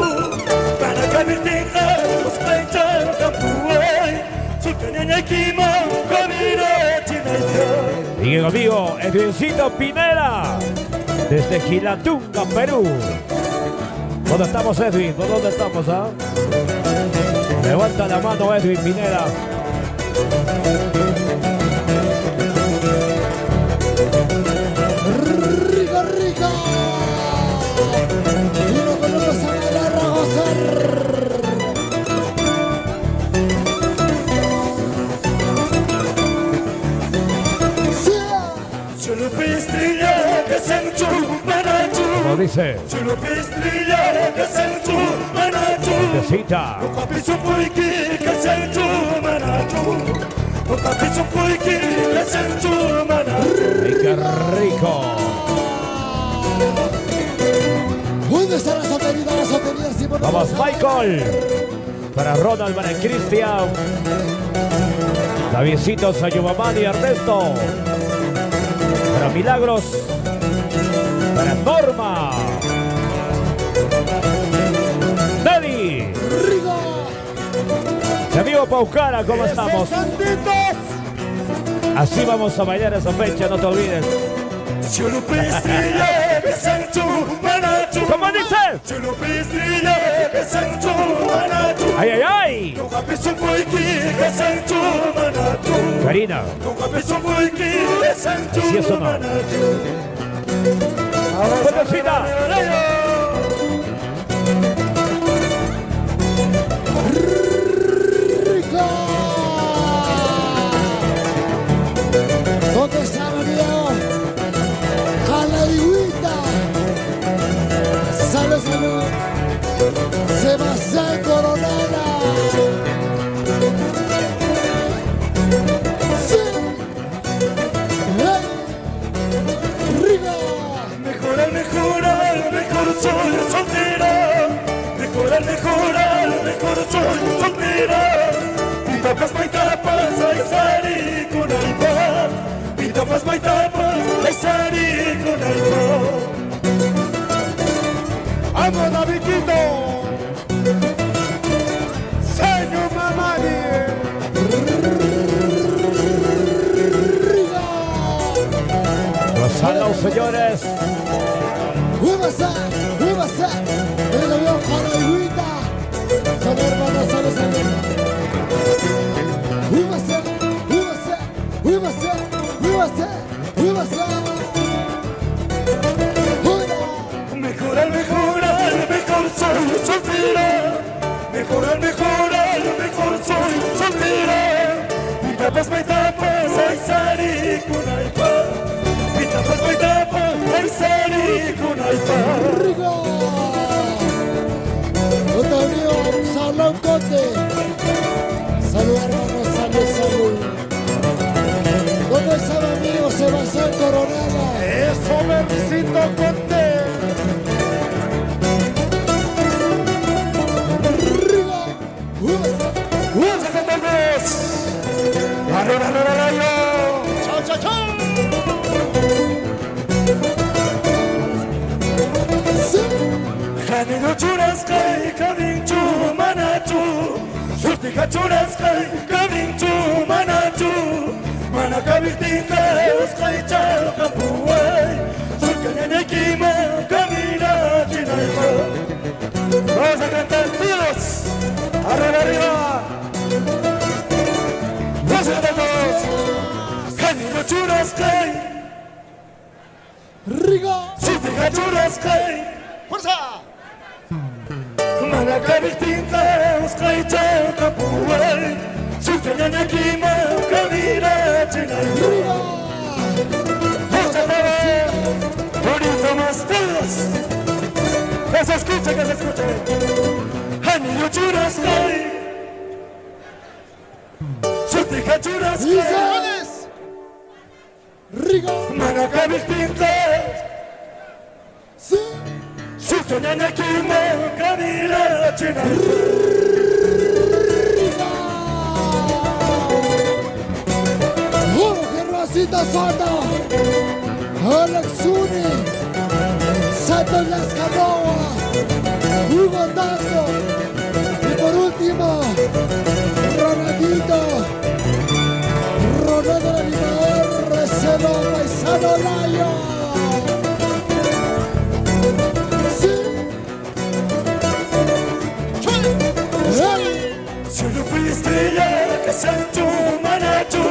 Manacabirtijaros, Jaicha, Capuay. Sulcaña Kima, camina Chinasa. Y amigo Edwincito Pineda, desde Gilatunga, Perú. ¿Dónde estamos, Edwin? ¿Por dónde estamos, ah? Levanta la mano, Edwin Pineda. ¡Rico, rico! Y nos ponemos a bailar, a gozar. ¡Sí! Chulupistrilla, que se Manatu. Como dice, Chulupistrilla, que se Manatu. necesita. Papiso Puiki, que se Manatu. Papiso Puiki, que se Manatu. ¡Ay, qué rico! ¿Dónde está la sotería? La sotería, sí, por favor. Vamos, Michael. Para Ronald, para Cristian. Davidcito, Sayumamán y Ernesto. Para Milagros. Para Norma. Nelly. ¡Rico! Mi amigo Paucara, ¿cómo estamos? Así vamos a bailar esa fecha, no te olvides. Chulupistrilla, que se Manatu. ¿Cómo dice? Chulupistrilla, que se Manatu. ¡Ay, ay, ay! Papiso Puiki, que se Manatu. Karina, Papiso Puiki, que se ¿así es o no? Manatu. ¡Fuertecita! ¡Rico! ¿Dónde está, mi amigo? soltera. Mejor soy soltera. Pitapas maitapas ay sari con alba. Pitapas maitapas ay sari con alba. ¡Vamos, Davidito! ¡Señor Mamani! Gozalo, señores. ¡Húbase! ¡El avión para Iguita! ¡Son hermanos, saludos, amigos! ¡Húbase! Mejor soy soltera. Mejor soy soltera. Pitapas maitapas ay sari con alba. Pitapas maitapas ay sari con alba. ¡Rico! Otro amigo, Salón Conde. Salud, hermanos, salud. ¿Dónde está mi amigo Sebastián Coronela? ¡Eso, Bercito Conte! ¡Rico! ¡Húbase! Chao. ¡Sí! Janero churaskai kavinchu manatu. Surtika churaskai kavinchu manatu. Manakavitinka uskai chalkapuai. Surkanyanya kima kamina chinaipa. Vamos a cantar todos. Arriba. Vamos a cantar todos. Janero churaskai. ¡Rico! Surtika churaskai. ¡Fuerza! Manakavitinka uskai chalkapuai. Surkanyanya kima kamina chinaipa. ¡Rico! Bonito más todos. Que se escuche. Anillo churaskai. Surtika churaskai. ¡Dices! ¡Rico! Manakavitinka. ¡Sí! Surkanyanya kima kamina chinaipa. Jorge Rosita Soto, Alex Zuni, Santos Lascanoa, Hugo Tato y por último, Ronaldito, Ronaldo Animador, Recelo Paisano Layo. Sí. ¡Hey! Cielo estrella que santo manatu.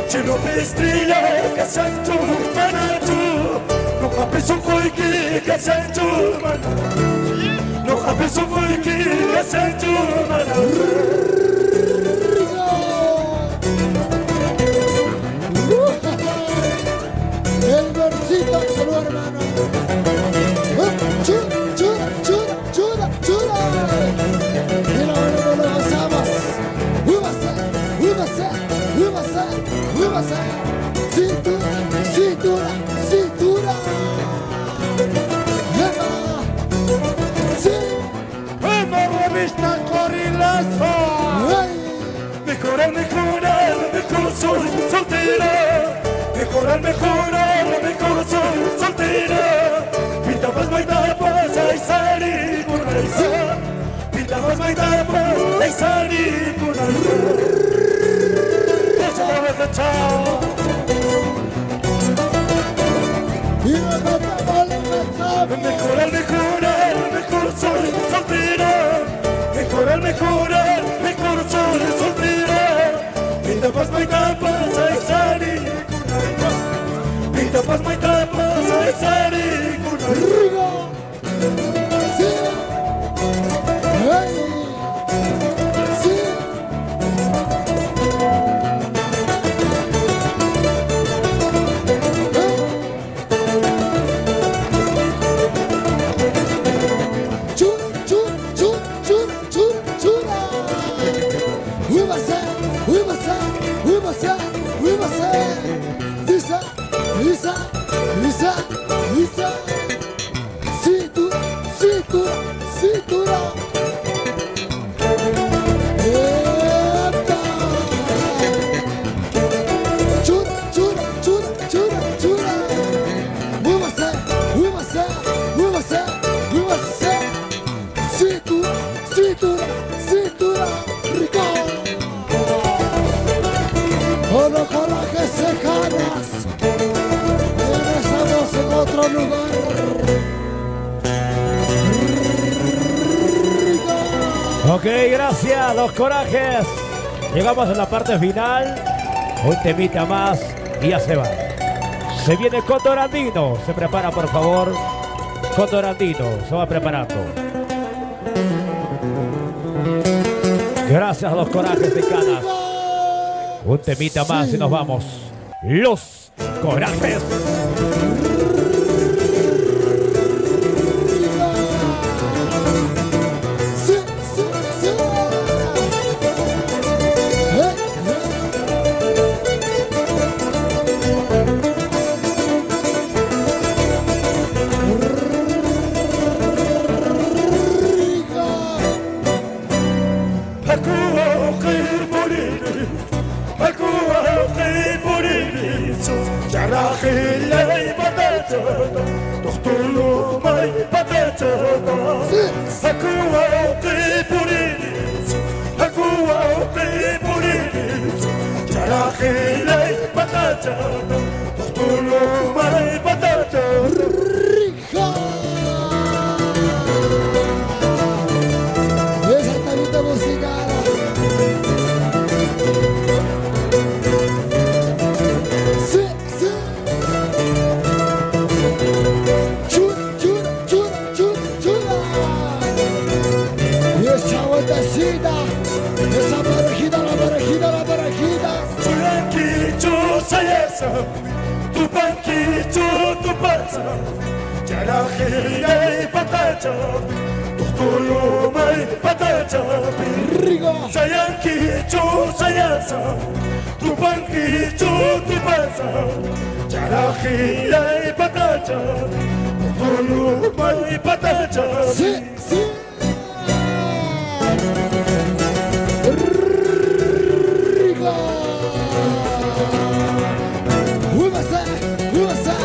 Cielo estrella que santo manatu. No japes un koiki que santo manatu. No japes un koiki que santo manatu. El versito, salud hermano. Chura. Mira, bueno, lo gozamos. Húbase. Cintura. Sí. ¡Vamos, revista Gorilazo! Ay. Mejor soy soltera. Mejor soy soltera. Pitapas maitapas ay sari con alba. Pitapas maitapas ay sari con alba. Chao. Mira, Mejor soy soltera. Mejor soy soltera. Pitapas maitapas ay sari con alba. Pitapas maitapas ay sari con alba. Rigo. Sí. Ay. Sí. cintura, cintura, rico. Con los corajes secanas, ya estamos en otro lugar. Rico. Ok, gracias, Los Corajes. Llegamos a la parte final. Un temita más y ya se va. Se viene Condor Andino. Se prepara, por favor. Condor Andino se va preparando. Gracias a Los Corajes de Canas. Un temita más y nos vamos. Los Corajes. Sí, sí, sí. Jarahilay batata, tohtulu may batata. Hakuwa qiburilis, hakuwa qiburilis. Jarahilay batata, tohtulu may batata. Rico. Esa tarita musical. Sí, sí. Chura, chura, chura, chura, chura. Y esa vueltecita, esa parejita, la parejita, la parejita. Suyankichu sayasa, tu bankichu tu pasa. Jarahilay batata, tohtulu may batata. Rico. Sayankichu sayasa, tu bankichu tu pasa. Jarahilay batata, tohtulu may batata. Sí, sí. Rico. Huevasa, huevasa,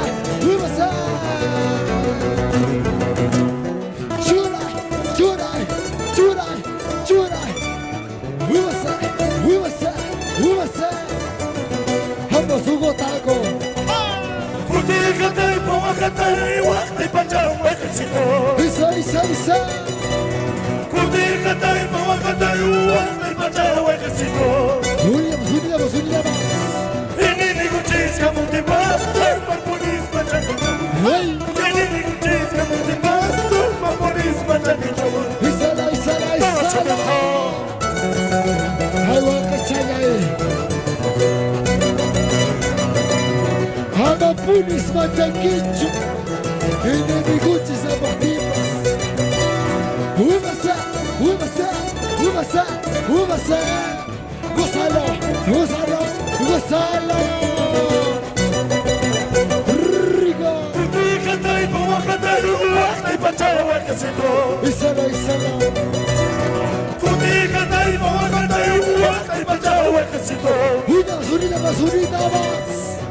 huevasa. Chura, chura, chura, chura. Huevasa, huevasa, huevasa. Vamos, Hugo Taco. Kutikatay pawakatay waqti pachaw ekisiko. Isa, isa, isa. Kutikatay pawakatay waqti pachaw ekisiko. Unidamos, unidamos, unidamos. Inini kuchis kamutipas, marpunis pachakicho. Hey. Inini kuchis kamutipas, marpunis pachakicho. Isala, isala, isala. Ay, wakachaya. Ama punis matakicho. Inamiguchi sa baktipas. Umasa, umasa, umasa, umasa. Gozalo, gozalo, gozalo. Rico. Kutikatay pawakatay waqti pachaw ekisiko. Isala, isala. Kutikatay pawakatay waqti pachaw ekisiko. Unidamos, unidamos, unidamos.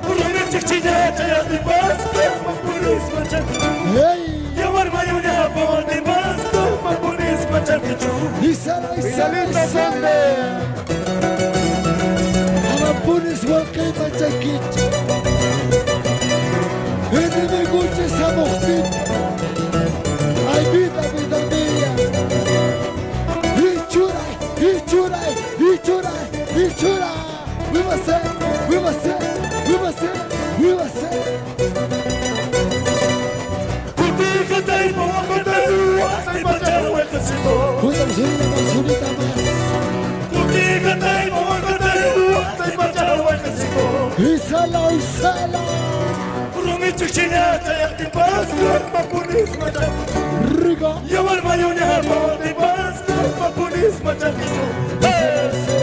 Urumin chichilla chayati pas, marpunis pachakicho. Hey. Yawar mayunya pawati pas, marpunis pachakicho. Isala, isala, isala. Ama punis wakay machakit. Enemigo sa moktit. Ay vida, vida mía. Ichuray, ichuray, ichuray, ichuray. We must say, we must say, we must say, we must say. Kutikatay pawakatay waqti pachaw ekisiko. Unidamos, unidamos, unidamos. Kutikatay pawakatay waqti pachaw ekisiko. Isala, isala. Urumin chichilla chayati pas, marpunis pachakicho. Rico. Yawar mayunya pawati pas, marpunis pachakicho. Hey!